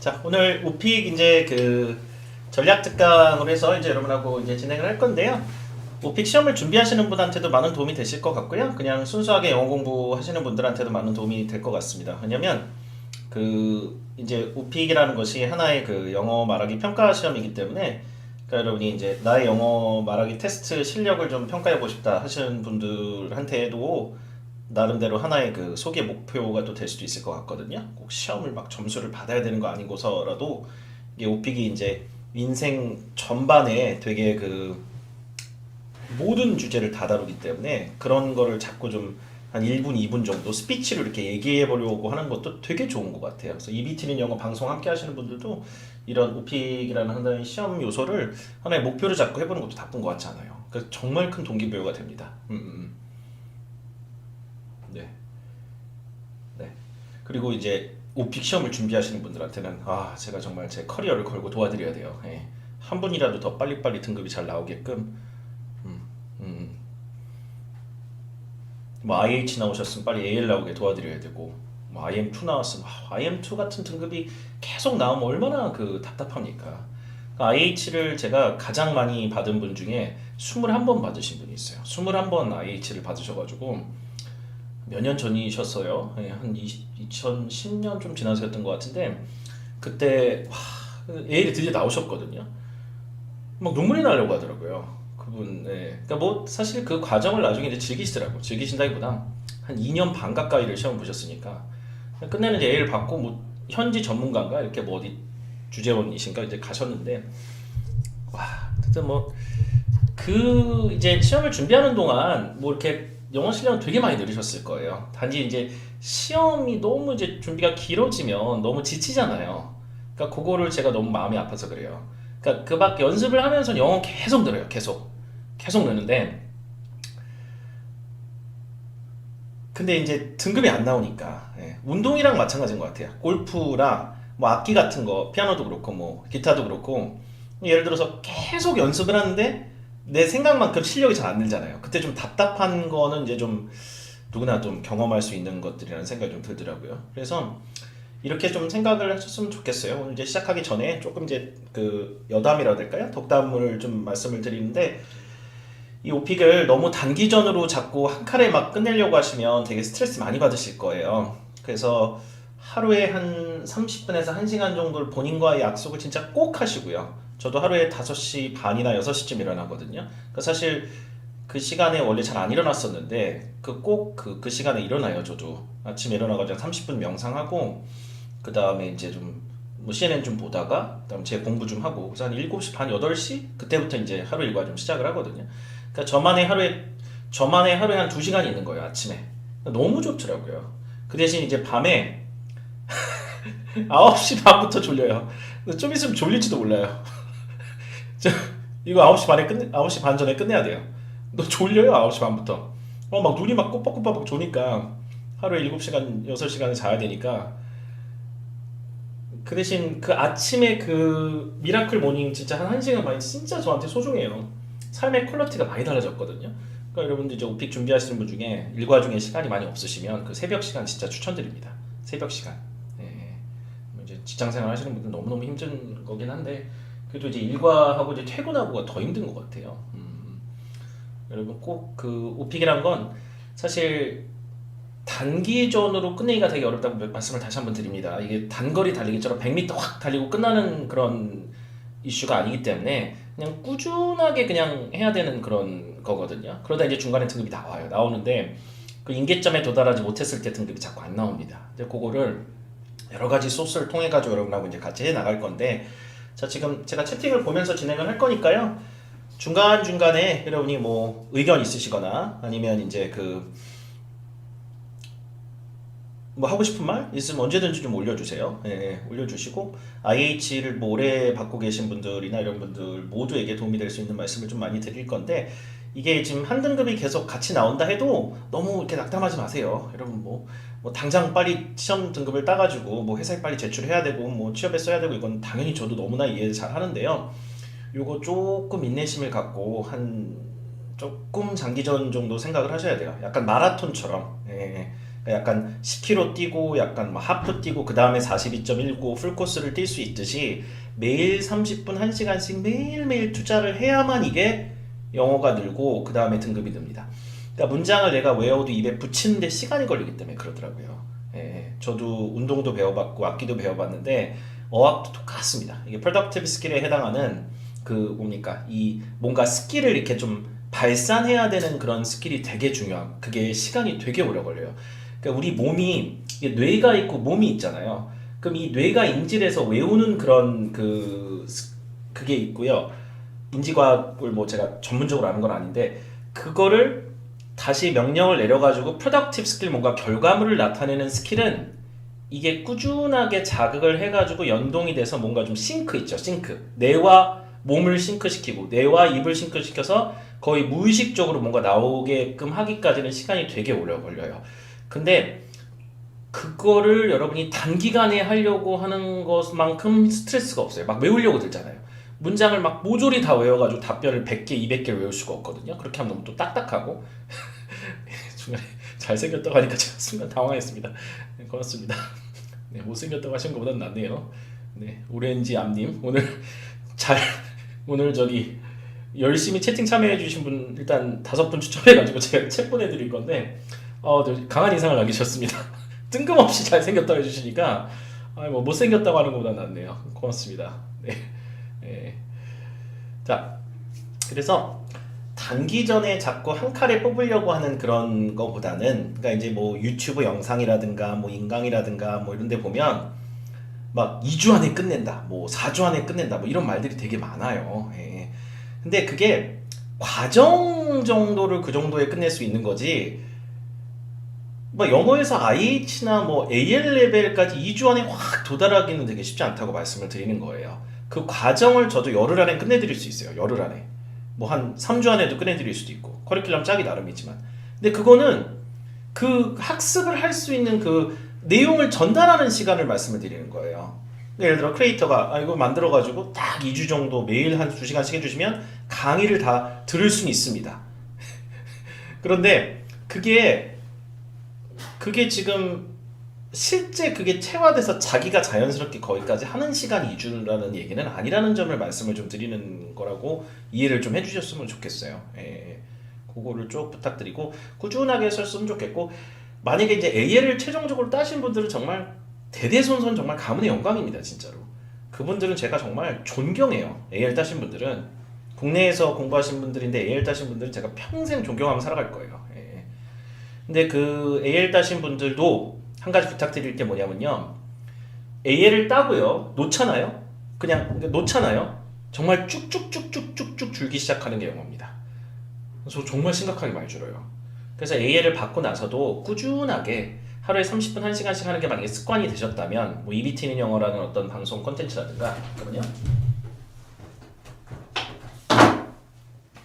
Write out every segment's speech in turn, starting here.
자, 오늘 오픽 이제 그 전략 특강으로 해서 이제 여러분하고 이제 진행을 할 건데요. 오픽 시험을 준비하시는 분한테도 많은 도움이 되실 것 같고요. 그냥 순수하게 영어 공부하시는 분들한테도 많은 도움이 될 것 같습니다. 왜냐면 그 이제 오픽이라는 것이 하나의 그 영어 말하기 평가 시험이기 때문에 그러니까 여러분이 이제 나의 영어 말하기 테스트 실력을 좀 평가해 보고 싶다 하시는 분들한테도 나름대로 하나의 그 소개 목표가 또 될 수도 있을 것 같거든요. 꼭 시험을 막 점수를 받아야 되는 거 아니고서라도 이게 오픽이 이제 인생 전반에 되게 그 모든 주제를 다 다루기 때문에 그런 거를 자꾸 좀 한 1분, 2분 정도 스피치로 이렇게 얘기해 보려고 하는 것도 되게 좋은 것 같아요. 그래서 EBT는 영어 방송 함께 하시는 분들도 이런 오픽이라는 하나의 시험 요소를 하나의 목표를 잡고 해보는 것도 나쁜 것 같지 않아요. 그래서 정말 큰 동기부여가 됩니다. 네. 네. 그리고 이제 오픽 시험을 준비하시는 분들한테는 아 제가 정말 제 커리어를 걸고 도와드려야 돼요. 예. 한 분이라도 더 빨리빨리 등급이 잘 나오게끔 뭐 IH 나오셨으면 빨리 AL 나오게 도와드려야 되고 뭐 IM2 나왔으면 IM2 같은 등급이 계속 나오면 얼마나 그 답답합니까? IH를 제가 가장 많이 받은 분 중에 21번 받으신 분이 있어요. 21번 IH를 받으셔가지고 몇 년 전이셨어요. 예, 한 2010년 좀 지나서였던 것 같은데 그때 와, AL이 드디어 나오셨거든요. 막 눈물이 나려고 하더라고요. 그분, 예. 그러니까 뭐 사실 그 과정을 나중에 이제 즐기시더라고. 즐기신다기보다 한 2년 반 가까이를 시험 보셨으니까 끝내는 이제 A를 받고 뭐 현지 전문가인가 이렇게 뭐 어디 주재원이신가 이제 가셨는데 와, 하여튼 뭐 그 이제 시험을 준비하는 동안 뭐 이렇게 영어 실력은 되게 많이 늘으셨을 거예요. 단지 이제 시험이 너무 이제 준비가 길어지면 너무 지치잖아요. 그러니까 그거를 제가 너무 마음이 아파서 그래요. 그러니까 그 막 연습을 하면서 영어 계속 늘어요. 계속 느는데 근데 이제 등급이 안 나오니까 예, 운동이랑 마찬가지인 것 같아요. 골프랑 뭐 악기 같은 거 피아노도 그렇고 뭐 기타도 그렇고 예를 들어서 계속 연습을 하는데 내 생각만큼 실력이 잘 안 늘잖아요. 그때 좀 답답한 거는 이제 좀 누구나 좀 경험할 수 있는 것들이라는 생각이 좀 들더라고요. 그래서 이렇게 좀 생각을 하셨으면 좋겠어요. 오늘 이제 시작하기 전에 조금 이제 그 여담이라 해야 될까요? 덕담을 좀 말씀을 드리는데 이 오픽을 너무 단기전으로 자꾸 한 칼에 막 끝내려고 하시면 되게 스트레스 많이 받으실 거예요. 그래서 하루에 한 30분에서 1시간 정도를 본인과의 약속을 진짜 꼭 하시고요. 저도 하루에 5시 반이나 6시쯤 일어나거든요. 그러니까 사실 그 시간에 원래 잘 안 일어났었는데 그 시간에 일어나요. 저도 아침에 일어나가지고 30분 명상하고 그 다음에 이제 좀뭐 CNN 좀 보다가 그다음 제 공부 좀 하고 그래서 한 7시 반 8시 그때부터 이제 하루 일과 좀 시작을 하거든요. 그러니까 저만의 하루에 한 2시간이 있는 거예요. 아침에 너무 좋더라고요. 그 대신 이제 밤에 9시 반부터 졸려요. 좀 있으면 졸릴지도 몰라요. 저 이거 9시 반에 9시 반 전에 끝내야 돼요. 너 졸려요? 9시 반부터. 막 눈이 막 꼬박꼬박 조니까 하루에 7시간, 6시간을 자야 되니까 그 대신 그 아침에 그 미라클 모닝 진짜 한 1시간 반이 진짜 저한테 소중해요. 삶의 퀄리티가 많이 달라졌거든요. 그러니까 여러분들 이제 오픽 준비하시는 분 중에 일과 중에 시간이 많이 없으시면 그 새벽 시간 진짜 추천드립니다. 새벽 시간. 예. 뭐 이제 직장 생활 하시는 분들 너무너무 힘든 거긴 한데 그래도 이제 일과하고 이제 퇴근하고가 더 힘든 것 같아요. 여러분 꼭 그 오픽이란 건 사실 단기전으로 끝내기가 되게 어렵다고 말씀을 다시 한번 드립니다. 이게 단거리 달리기처럼 100m 확 달리고 끝나는 그런 이슈가 아니기 때문에 그냥 꾸준하게 그냥 해야 되는 그런 거거든요. 그러다 이제 중간에 등급이 나와요. 나오는데 그 임계점에 도달하지 못했을 때 등급이 자꾸 안 나옵니다. 근데 그거를 여러 가지 소스를 통해 가지고 여러분하고 이제 같이 해 나갈 건데 자 지금 제가 채팅을 보면서 진행을 할 거니까요. 중간중간에 여러분이 뭐 의견 있으시거나 아니면 이제 그 뭐 하고 싶은 말 있으면 언제든지 좀 올려주세요. 예, 예, 올려주시고 IH를 뭐 오래 받고 계신 분들이나 이런 분들 모두에게 도움이 될 수 있는 말씀을 좀 많이 드릴 건데 이게 지금 한 등급이 계속 같이 나온다 해도 너무 이렇게 낙담하지 마세요. 여러분 뭐 당장 빨리 시험 등급을 따가지고 뭐 회사에 빨리 제출해야 되고 뭐 취업에 써야 되고 이건 당연히 저도 너무나 이해 잘 하는데요. 요거 조금 인내심을 갖고 한 조금 장기전 정도 생각을 하셔야 돼요. 약간 마라톤처럼. 예, 예. 그러니까 약간 10km 뛰고 약간 막 하프 뛰고 그 다음에 42.19 풀코스를 뛸 수 있듯이 매일 30분 1시간씩 매일매일 투자를 해야만 이게 영어가 늘고 그 다음에 등급이 듭니다. 그러니까 문장을 내가 외워도 입에 붙이는데 시간이 걸리기 때문에 그러더라고요. 예, 저도 운동도 배워봤고 악기도 배워봤는데 어학도 똑같습니다. 이게 프로덕티브 스킬에 해당하는 그 뭡니까 이 뭔가 스킬을 이렇게 좀 발산해야 되는 그런 스킬이 되게 중요한 그게 시간이 되게 오래 걸려요. 그러니까 우리 몸이 이게 뇌가 있고 몸이 있잖아요. 그럼 이 뇌가 인지해서 외우는 그런 그게 있고요. 인지과학을 뭐 제가 전문적으로 아는 건 아닌데 그거를 다시 명령을 내려가지고 프로덕티브 스킬 뭔가 결과물을 나타내는 스킬은 이게 꾸준하게 자극을 해가지고 연동이 돼서 뭔가 좀 싱크 있죠. 싱크. 뇌와 몸을 싱크시키고 뇌와 입을 싱크시켜서 거의 무의식적으로 뭔가 나오게끔 하기까지는 시간이 되게 오래 걸려요. 근데 그거를 여러분이 단기간에 하려고 하는 것만큼 스트레스가 없어요. 막 외우려고 들잖아요. 문장을 막 모조리 다 외워가지고 답변을 100개, 200개를 외울 수가 없거든요. 그렇게 하면 너무 또 딱딱하고 중간에 잘생겼다고 하니까 제가 순간 당황했습니다. 네, 고맙습니다. 네, 못생겼다고 하신 것보단 낫네요. 네, 오렌지 암님 잘 오늘 저기 열심히 채팅 참여해주신 분 일단 5분 추첨해가지고 제가 책 보내드릴 건데 강한 인상을 남기셨습니다. 뜬금없이 잘생겼다고 해주시니까 뭐 못생겼다고 하는 것보다 낫네요. 고맙습니다. 네. 네. 자, 그래서 단기전에 자꾸 한 칼에 뽑으려고 하는 그런 거보다는 그러니까 이제 뭐 유튜브 영상이라든가 뭐 인강이라든가 뭐 이런 데 보면 막 2주 안에 끝낸다, 뭐 4주 안에 끝낸다, 뭐 이런 말들이 되게 많아요. 예. 근데 그게 과정 정도를 그 정도에 끝낼 수 있는 거지. 뭐 영어에서 IH나 뭐 AL 레벨까지 2주 안에 확 도달하기는 되게 쉽지 않다고 말씀을 드리는 거예요. 그 과정을 저도 열흘 안에 끝내드릴 수 있어요. 열흘 안에. 뭐 한 3주 안에도 끝내드릴 수도 있고 커리큘럼 짜기 나름이지만 근데 그거는 그 학습을 할 수 있는 그 내용을 전달하는 시간을 말씀을 드리는 거예요. 예를 들어 크리에이터가 이거 만들어가지고 딱 2주 정도 매일 한 2시간씩 해주시면 강의를 다 들을 수는 있습니다. 그런데 그게 지금 실제 그게 체화돼서 자기가 자연스럽게 거기까지 하는 시간이 2주라는 얘기는 아니라는 점을 말씀을 좀 드리는 거라고 이해를 좀 해주셨으면 좋겠어요. 예, 그거를 쭉 부탁드리고 꾸준하게 했으면 좋겠고 만약에 이제 AL을 최종적으로 따신 분들은 정말 대대손손 정말 가문의 영광입니다. 진짜로 그분들은 제가 정말 존경해요. AL 따신 분들은 국내에서 공부하신 분들인데 AL 따신 분들은 제가 평생 존경하며 살아갈 거예요. 예. 근데 그 AL 따신 분들도 한 가지 부탁드릴 게 뭐냐면요. AL을 따고요. 놓잖아요. 그냥 놓잖아요. 정말 쭉쭉쭉쭉쭉쭉 줄기 시작하는 게 영어입니다. 그래서 정말 심각하게 많이 줄어요. 그래서 AL을 받고 나서도 꾸준하게 하루에 30분 1시간씩 하는 게 만약에 습관이 되셨다면 뭐 EBT는 영어라는 어떤 방송 콘텐츠라든가 잠깐만요.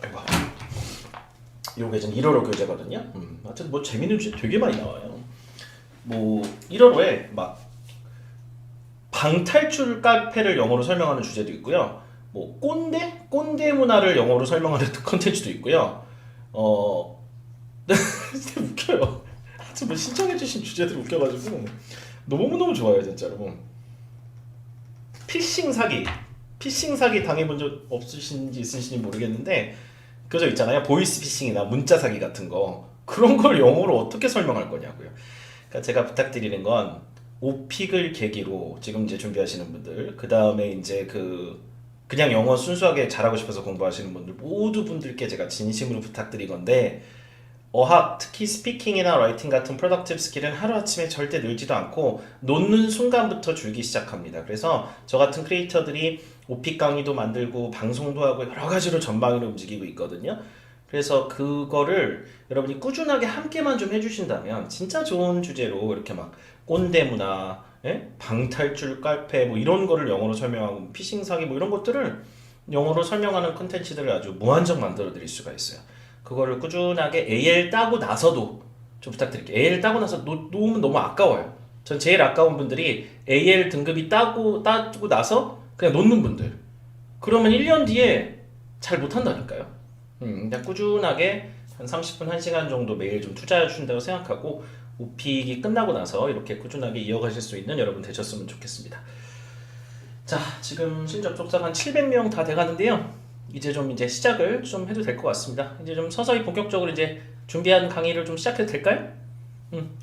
아이고. 이게 지금 1월호 교재거든요. 하여튼 뭐 재밌는 주제 되게 많이 나와요. 뭐 1월호에 막 방탈출 카페를 영어로 설명하는 주제도 있고요. 뭐 꼰대 문화를 영어로 설명하는 컨텐츠도 있고요. 웃겨요. 하여튼 뭐 신청해주신 주제들 웃겨가지고 너무너무 좋아요 진짜로. 피싱 사기 당해본 적 없으신지 있으신지 모르겠는데 그저 있잖아요. 보이스 피싱이나 문자 사기 같은 거 그런 걸 영어로 어떻게 설명할 거냐고요. 그러니까 제가 부탁드리는 건 오픽을 계기로 지금 이제 준비하시는 분들 그 다음에 이제 그냥 영어 순수하게 잘하고 싶어서 공부하시는 분들 모두 분들께 제가 진심으로 부탁드린 건데 어학 특히 스피킹이나 라이팅 같은 프로덕티브 스킬은 하루아침에 절대 늘지도 않고 놓는 순간부터 줄기 시작합니다. 그래서 저 같은 크리에이터들이 오픽 강의도 만들고 방송도 하고 여러 가지로 전방위로 움직이고 있거든요. 그래서 그거를 여러분이 꾸준하게 함께만 좀 해주신다면 진짜 좋은 주제로 이렇게 막 꼰대 문화, 방탈출 깔패 뭐 이런 거를 영어로 설명하고 피싱 사기 뭐 이런 것들을 영어로 설명하는 콘텐츠들을 아주 무한정 만들어 드릴 수가 있어요. 그거를 꾸준하게 AL 따고 나서도 좀 부탁드릴게요. AL 따고 나서 놓으면 너무 아까워요. 전 제일 아까운 분들이 AL 등급이 따고 나서 그냥 놓는 분들. 그러면 1년 뒤에 잘 못한다니까요. 그냥 꾸준하게 한 30분, 1시간 정도 매일 좀 투자해 주신다고 생각하고 오픽이 끝나고 나서 이렇게 꾸준하게 이어가실 수 있는 여러분 되셨으면 좋겠습니다. 자, 지금 신접속자 한 700명 다 돼가는데요. 이제 시작을 좀 해도 될 것 같습니다. 이제 좀 서서히 본격적으로 이제 준비한 강의를 좀 시작해도 될까요?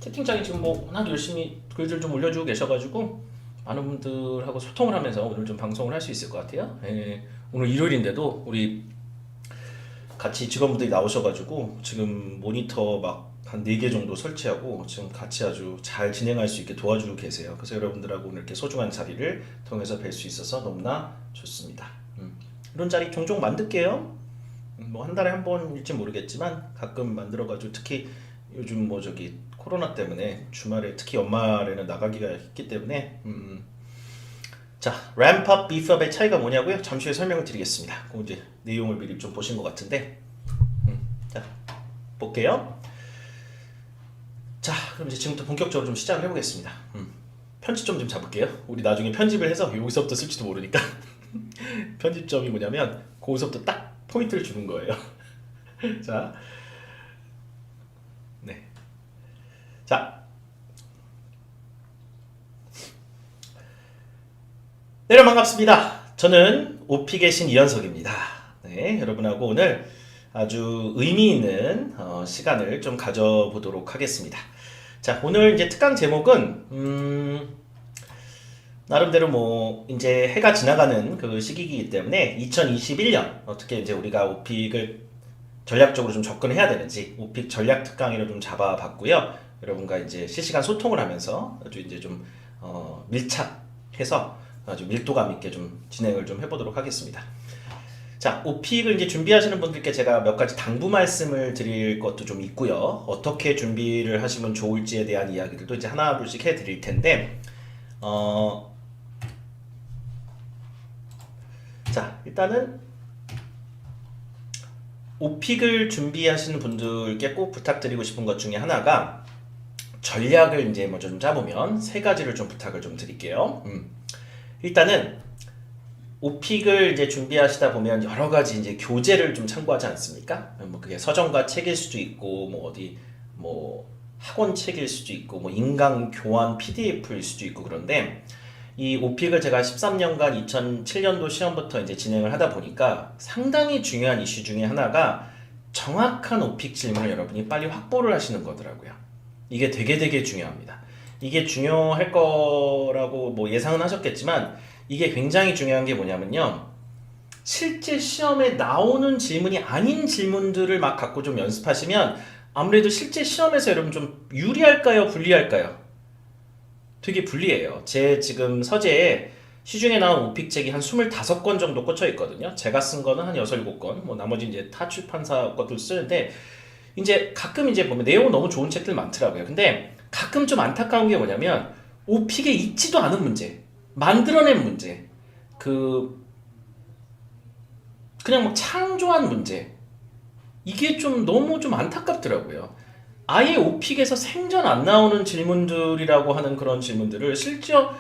채팅창에 지금 뭐 워낙 열심히 글들 좀 올려주고 계셔가지고 많은 분들하고 소통을 하면서 오늘 좀 방송을 할 수 있을 것 같아요. 예, 오늘 일요일인데도 우리 같이 직원분들이 나오셔가지고 지금 모니터 막 한 4개 정도 설치하고 지금 같이 아주 잘 진행할 수 있게 도와주고 계세요. 그래서 여러분들하고 오늘 이렇게 소중한 자리를 통해서 뵐 수 있어서 너무나 좋습니다. 이런 자리 종종 만들게요. 뭐 한 달에 한 번일지 모르겠지만 가끔 만들어가지고 특히 요즘 뭐 저기 코로나 때문에 주말에 특히 연말에는 나가기가 했기 때문에 자, 램프업, 비프업의 차이가 뭐냐고요? 잠시 후에 설명을 드리겠습니다. 그 이제 내용을 미리 좀 보신 것 같은데 자, 볼게요. 자, 그럼 이제 지금부터 본격적으로 좀 시작을 해보겠습니다. 편집점 좀 잡을게요. 우리 나중에 편집을 해서 여기서부터 쓸지도 모르니까 편집점이 뭐냐면 거기서부터 딱 포인트를 주는 거예요. 자, 네, 자, 네, 여러분 반갑습니다. 저는 오픽의 신 이현석입니다. 네, 여러분하고 오늘 아주 의미 있는 시간을 좀 가져보도록 하겠습니다. 자, 오늘 이제 특강 제목은 나름대로 뭐 이제 해가 지나가는 그 시기이기 때문에 2021년 어떻게 이제 우리가 오픽을 전략적으로 좀 접근해야 되는지 오픽 전략 특강으로 좀 잡아봤고요. 여러분과 이제 실시간 소통을 하면서 아주 이제 좀 밀착해서 아주 밀도감 있게 좀 진행을 좀 해보도록 하겠습니다. 자, 오픽을 이제 준비하시는 분들께 제가 몇 가지 당부 말씀을 드릴 것도 좀 있고요. 어떻게 준비를 하시면 좋을지에 대한 이야기들도 이제 하나 둘씩 해드릴 텐데, 자, 일단은 오픽을 준비하시는 분들께 꼭 부탁드리고 싶은 것 중에 하나가 전략을 이제 먼저 좀 짜보면 3가지를 좀 부탁을 좀 드릴게요. 일단은 오픽을 이제 준비하시다 보면 여러 가지 이제 교재를 좀 참고하지 않습니까? 뭐 그게 서점과 책일 수도 있고, 뭐 어디 뭐 학원 책일 수도 있고, 뭐 인강 교환 PDF일 수도 있고 그런데 이 오픽을 제가 13년간 2007년도 시험부터 이제 진행을 하다 보니까 상당히 중요한 이슈 중에 하나가 정확한 오픽 질문을 여러분이 빨리 확보를 하시는 거더라고요. 이게 되게 중요합니다. 이게 중요할 거라고 뭐 예상은 하셨겠지만 이게 굉장히 중요한 게 뭐냐면요. 실제 시험에 나오는 질문이 아닌 질문들을 막 갖고 좀 연습하시면 아무래도 실제 시험에서 여러분 좀 유리할까요? 불리할까요? 되게 불리해요. 제 지금 서재에 시중에 나온 오픽 책이 한 25권 정도 꽂혀 있거든요. 제가 쓴 거는 한 6, 7권. 뭐 나머지 이제 타 출판사 것들 쓰는데 이제 가끔 이제 보면 내용은 너무 좋은 책들 많더라고요. 근데 가끔 좀 안타까운 게 뭐냐면 오픽에 있지도 않은 문제. 만들어낸 문제, 그냥 막 창조한 문제, 이게 좀 너무 좀 안타깝더라고요. 아예 오픽에서 생전 안 나오는 질문들이라고 하는 그런 질문들을 실제로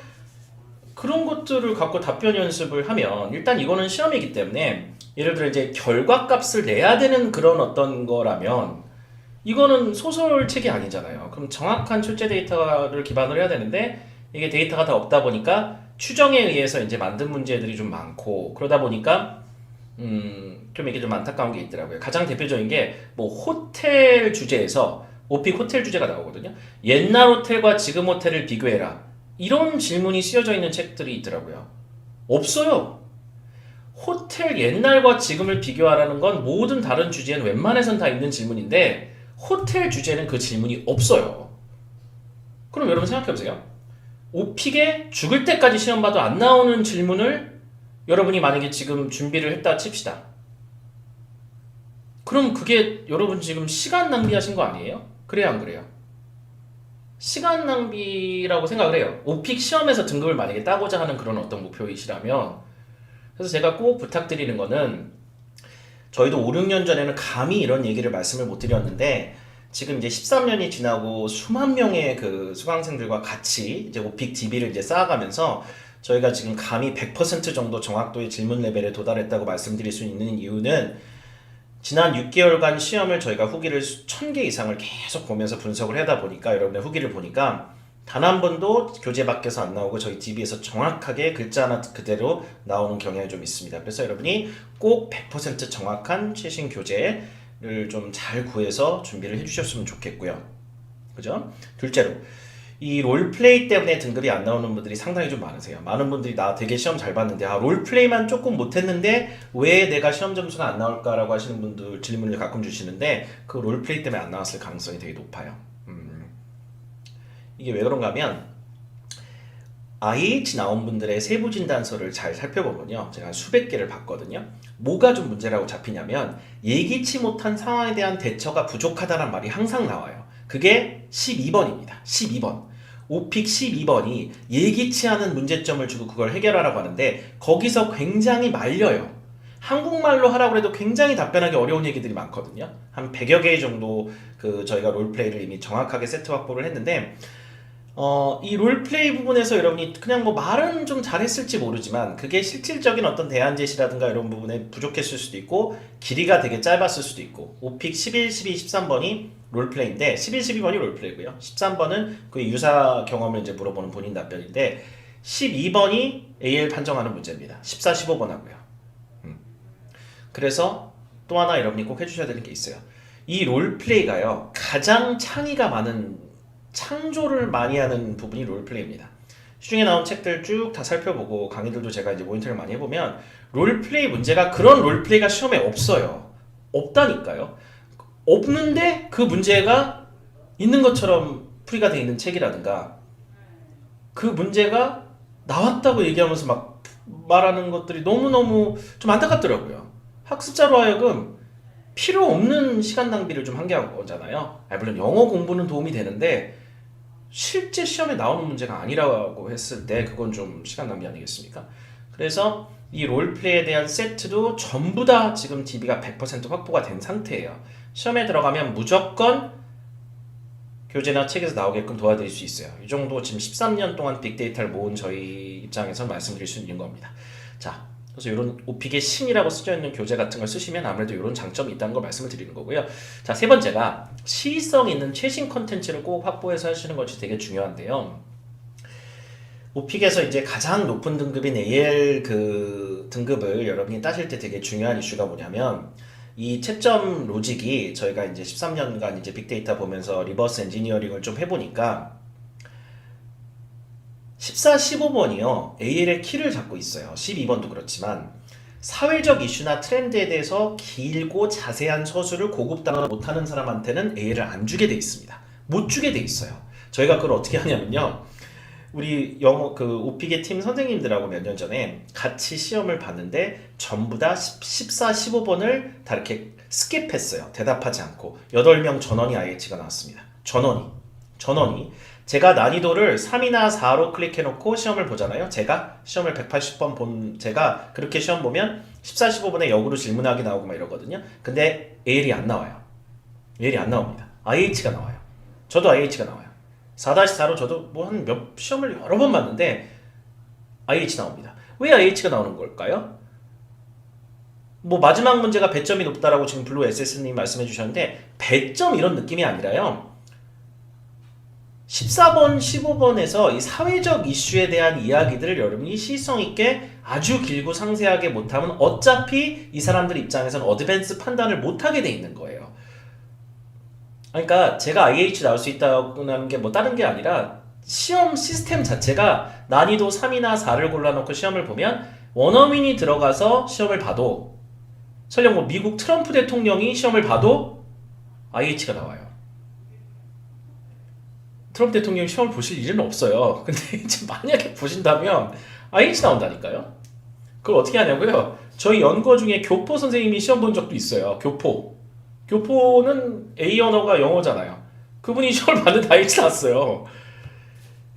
그런 것들을 갖고 답변 연습을 하면 일단 이거는 시험이기 때문에 예를 들어 이제 결과값을 내야 되는 그런 어떤 거라면 이거는 소설책이 아니잖아요. 그럼 정확한 출제 데이터를 기반으로 해야 되는데 이게 데이터가 다 없다 보니까 추정에 의해서 이제 만든 문제들이 좀 많고 그러다 보니까 좀 이게 좀 안타까운 게 있더라고요. 가장 대표적인 게 뭐 호텔 주제에서 오픽 호텔 주제가 나오거든요. 옛날 호텔과 지금 호텔을 비교해라. 이런 질문이 쓰여져 있는 책들이 있더라고요. 없어요. 호텔 옛날과 지금을 비교하라는 건 모든 다른 주제는 웬만해선 다 있는 질문인데 호텔 주제는 그 질문이 없어요. 그럼 여러분 생각해보세요. 오픽에 죽을 때까지 시험 봐도 안 나오는 질문을 여러분이 만약에 지금 준비를 했다 칩시다. 그럼 그게 여러분 지금 시간 낭비하신 거 아니에요? 그래요, 안 그래요? 시간 낭비라고 생각을 해요. 오픽 시험에서 등급을 만약에 따고자 하는 그런 어떤 목표이시라면. 그래서 제가 꼭 부탁드리는 거는 저희도 5, 6년 전에는 감히 이런 얘기를 말씀을 못 드렸는데 지금 이제 13년이 지나고 수만 명의 그 수강생들과 같이 이제 오픽 DB를 이제 쌓아가면서 저희가 지금 감히 100% 정도 정확도의 질문 레벨에 도달했다고 말씀드릴 수 있는 이유는 지난 6개월간 시험을 저희가 후기를 1000개 이상을 계속 보면서 분석을 하다 보니까 여러분의 후기를 보니까 단 한 번도 교재 밖에서 안 나오고 저희 DB에서 정확하게 글자 하나 그대로 나오는 경향이 좀 있습니다. 그래서 여러분이 꼭 100% 정확한 최신 교재를 좀 잘 구해서 준비를 해주셨으면 좋겠고요. 그죠? 둘째로 이 롤플레이 때문에 등급이 안 나오는 분들이 상당히 좀 많으세요. 많은 분들이 나 되게 시험 잘 봤는데 롤플레이만 조금 못했는데 왜 내가 시험 점수가 안 나올까라고 하시는 분들 질문을 가끔 주시는데 그 롤플레이 때문에 안 나왔을 가능성이 되게 높아요. 이게 왜 그런가 하면 IH 나온 분들의 세부 진단서를 잘 살펴보면요. 제가 수백 개를 봤거든요. 뭐가 좀 문제라고 잡히냐면 예기치 못한 상황에 대한 대처가 부족하다는 말이 항상 나와요. 그게 12번입니다. 12번. 오픽 12번이 예기치 않은 문제점을 주고 그걸 해결하라고 하는데 거기서 굉장히 말려요. 한국말로 하라고 해도 굉장히 답변하기 어려운 얘기들이 많거든요. 한 100여 개 정도 저희가 롤플레이를 이미 정확하게 세트 확보를 했는데 이 롤플레이 부분에서 여러분이 그냥 뭐 말은 좀 잘했을지 모르지만 그게 실질적인 어떤 대안 제시라든가 이런 부분에 부족했을 수도 있고 길이가 되게 짧았을 수도 있고 오픽 11, 12, 13번이 롤플레이인데 11, 12번이 롤플레이고요. 13번은 그 유사 경험을 이제 물어보는 본인 답변인데 12번이 AL 판정하는 문제입니다. 14, 15번 하고요. 그래서 또 하나 여러분이 꼭 해주셔야 되는 게 있어요. 이 롤플레이가요 가장 창의가 많은 창조를 많이 하는 부분이 롤플레이입니다. 시중에 나온 책들 쭉 다 살펴보고 강의들도 제가 이제 모니터를 많이 해보면 롤플레이 문제가 그런 롤플레이가 시험에 없어요. 없다니까요. 없는데 그 문제가 있는 것처럼 풀이가 되어 있는 책이라든가 그 문제가 나왔다고 얘기하면서 막 말하는 것들이 너무너무 좀 안타깝더라고요. 학습자로 하여금 필요 없는 시간 낭비를 좀 한 게 거잖아요. 물론 영어 공부는 도움이 되는데 실제 시험에 나오는 문제가 아니라고 했을 때 그건 좀 시간 낭비 아니겠습니까? 그래서 이 롤플레이에 대한 세트도 전부 다 지금 DB가 100% 확보가 된 상태예요. 시험에 들어가면 무조건 교재나 책에서 나오게끔 도와드릴 수 있어요. 이 정도 지금 13년 동안 빅데이터를 모은 저희 입장에서 말씀드릴 수 있는 겁니다. 자, 그래서 이런 오픽의 신이라고 쓰여 있는 교재 같은 걸 쓰시면 아무래도 이런 장점이 있다는 걸 말씀을 드리는 거고요. 자, 세 번째가 시의성 있는 최신 컨텐츠를 꼭 확보해서 하시는 것이 되게 중요한데요. 오픽에서 이제 가장 높은 등급인 AL 그 등급을 여러분이 따실 때 되게 중요한 이슈가 뭐냐면 이 채점 로직이 저희가 이제 13년간 이제 빅데이터 보면서 리버스 엔지니어링을 좀 해보니까 14, 15번이요. AL의 키를 잡고 있어요. 12번도 그렇지만 사회적 이슈나 트렌드에 대해서 길고 자세한 서술을 고급 단어를 못하는 사람한테는 AL을 안 주게 돼 있습니다. 못 주게 돼 있어요. 저희가 그걸 어떻게 하냐면요. 우리 영어 오픽의 팀 선생님들하고 몇 년 전에 같이 시험을 봤는데 전부 다 14, 15번을 다 이렇게 스킵했어요. 대답하지 않고 8명 전원이 IH가 나왔습니다. 전원이 제가 난이도를 3이나 4로 클릭해놓고 시험을 보잖아요. 제가 시험을 180번 제가 그렇게 시험 보면 14, 15번에 역으로 질문하기 나오고 막 이러거든요. 근데 AL이 안 나와요. AL이 안 나옵니다. IH가 나와요. 저도 IH가 나와요. 4-4로 저도 뭐 한 몇 시험을 여러 번 봤는데 IH 나옵니다. 왜 IH가 나오는 걸까요? 뭐 마지막 문제가 배점이 높다라고 지금 블루 SS님 말씀해 주셨는데 배점 이런 느낌이 아니라요. 14번, 15번에서 이 사회적 이슈에 대한 이야기들을 여러분이 시의성 있게 아주 길고 상세하게 못하면 어차피 이 사람들 입장에서는 어드밴스 판단을 못하게 돼 있는 거예요. 그러니까 제가 IH 나올 수 있다는 게 뭐 다른 게 아니라 시험 시스템 자체가 난이도 3이나 4를 골라놓고 시험을 보면 원어민이 들어가서 시험을 봐도 설령 뭐 미국 트럼프 대통령이 시험을 봐도 IH가 나와요. 트럼프 대통령이 시험을 보실 일은 없어요. 근데 이제 만약에 보신다면 IH 나온다니까요. 그걸 어떻게 하냐고요? 저희 연구원 중에 교포 선생님이 시험 본 적도 있어요. 교포는 A 언어가 영어잖아요. 그분이 시험을 봤는데 IH 나왔어요.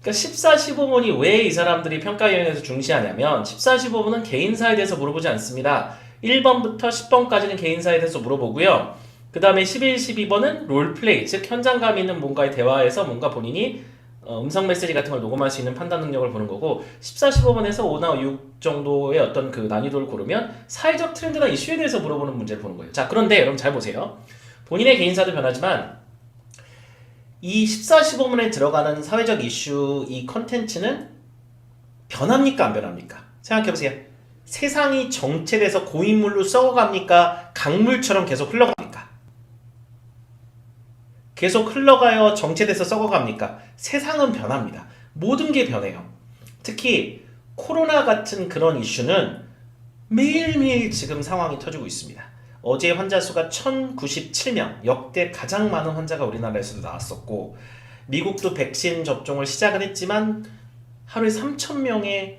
그러니까 14, 15번이 왜 이 사람들이 평가위원회에서 중시하냐면 14, 15번은 개인사에 대해서 물어보지 않습니다. 1번부터 10번까지는 개인사에 대해서 물어보고요. 그 다음에 11, 12번은 롤플레이, 즉 현장감 있는 뭔가의 대화에서 뭔가 본인이 음성 메시지 같은 걸 녹음할 수 있는 판단 능력을 보는 거고 14, 15번에서 5나 6 정도의 어떤 그 난이도를 고르면 사회적 트렌드나 이슈에 대해서 물어보는 문제를 보는 거예요. 자, 그런데 여러분 잘 보세요. 본인의 개인사도 변하지만 이 14, 15번에 들어가는 사회적 이슈 이 컨텐츠는 변합니까? 안 변합니까? 생각해보세요. 세상이 정체돼서 고인물로 썩어갑니까? 강물처럼 계속 흘러갑니까? 계속 흘러가요? 정체돼서 썩어갑니까? 세상은 변합니다. 모든 게 변해요. 특히 코로나 같은 그런 이슈는 매일매일 지금 상황이 터지고 있습니다. 어제 환자 수가 1097명, 역대 가장 많은 환자가 우리나라에서도 나왔었고 미국도 백신 접종을 시작은 했지만 하루에 3,000명의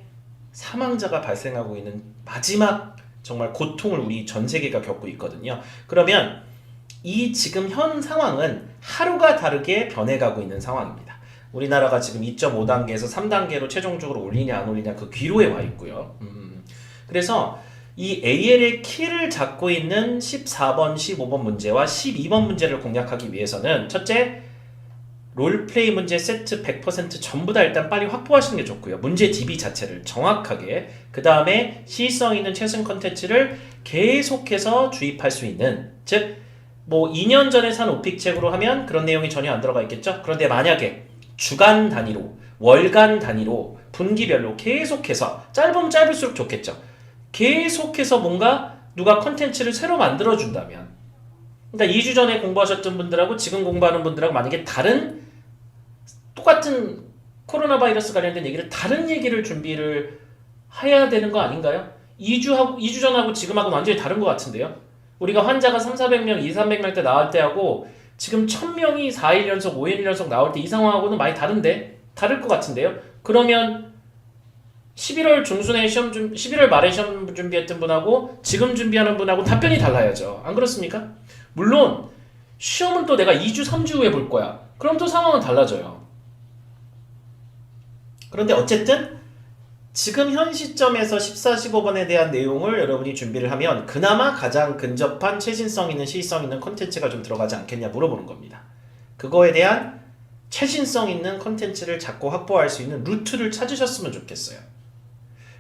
사망자가 발생하고 있는 마지막 정말 고통을 우리 전 세계가 겪고 있거든요. 그러면 이 지금 현 상황은 하루가 다르게 변해가고 있는 상황입니다. 우리나라가 지금 2.5단계에서 3단계로 최종적으로 올리냐 안 올리냐 그 기로에 와 있고요. 그래서 이 AL의 키를 잡고 있는 14번, 15번 문제와 12번 문제를 공략하기 위해서는 첫째, 롤플레이 문제 세트 100% 전부 다 일단 빨리 확보하시는 게 좋고요. 문제 DB 자체를 정확하게, 그 다음에 시의성 있는 최신 컨텐츠를 계속해서 주입할 수 있는, 즉 뭐 2년 전에 산 오픽책으로 하면 그런 내용이 전혀 안 들어가 있겠죠. 그런데 만약에 주간 단위로, 월간 단위로, 분기별로 계속해서, 짧으면 짧을수록 좋겠죠. 계속해서 뭔가 누가 컨텐츠를 새로 만들어준다면, 그러니까 2주 전에 공부하셨던 분들하고 지금 공부하는 분들하고 만약에 다른 똑같은 코로나 바이러스 관련된 얘기를 다른 얘기를 준비를 해야 되는 거 아닌가요? 2주 전하고 지금하고 완전히 다른 것 같은데요. 우리가 환자가 300-400명, 200-300명 때 나올 때하고 지금 1000명이 4일 연속, 5일 연속 나올 때 이 상황하고는 많이 다를 것 같은데요. 그러면 11월 중순에 11월 말에 시험 준비했던 분하고 지금 준비하는 분하고 답변이 달라야죠. 안 그렇습니까? 물론 시험은 또 내가 2주, 3주 후에 볼 거야. 그럼 또 상황은 달라져요. 그런데 어쨌든 지금 현 시점에서 14, 15번에 대한 내용을 여러분이 준비를 하면 그나마 가장 근접한 최신성 있는 시의성 있는 컨텐츠가 좀 들어가지 않겠냐 물어보는 겁니다. 그거에 대한 최신성 있는 컨텐츠를 자꾸 확보할 수 있는 루트를 찾으셨으면 좋겠어요.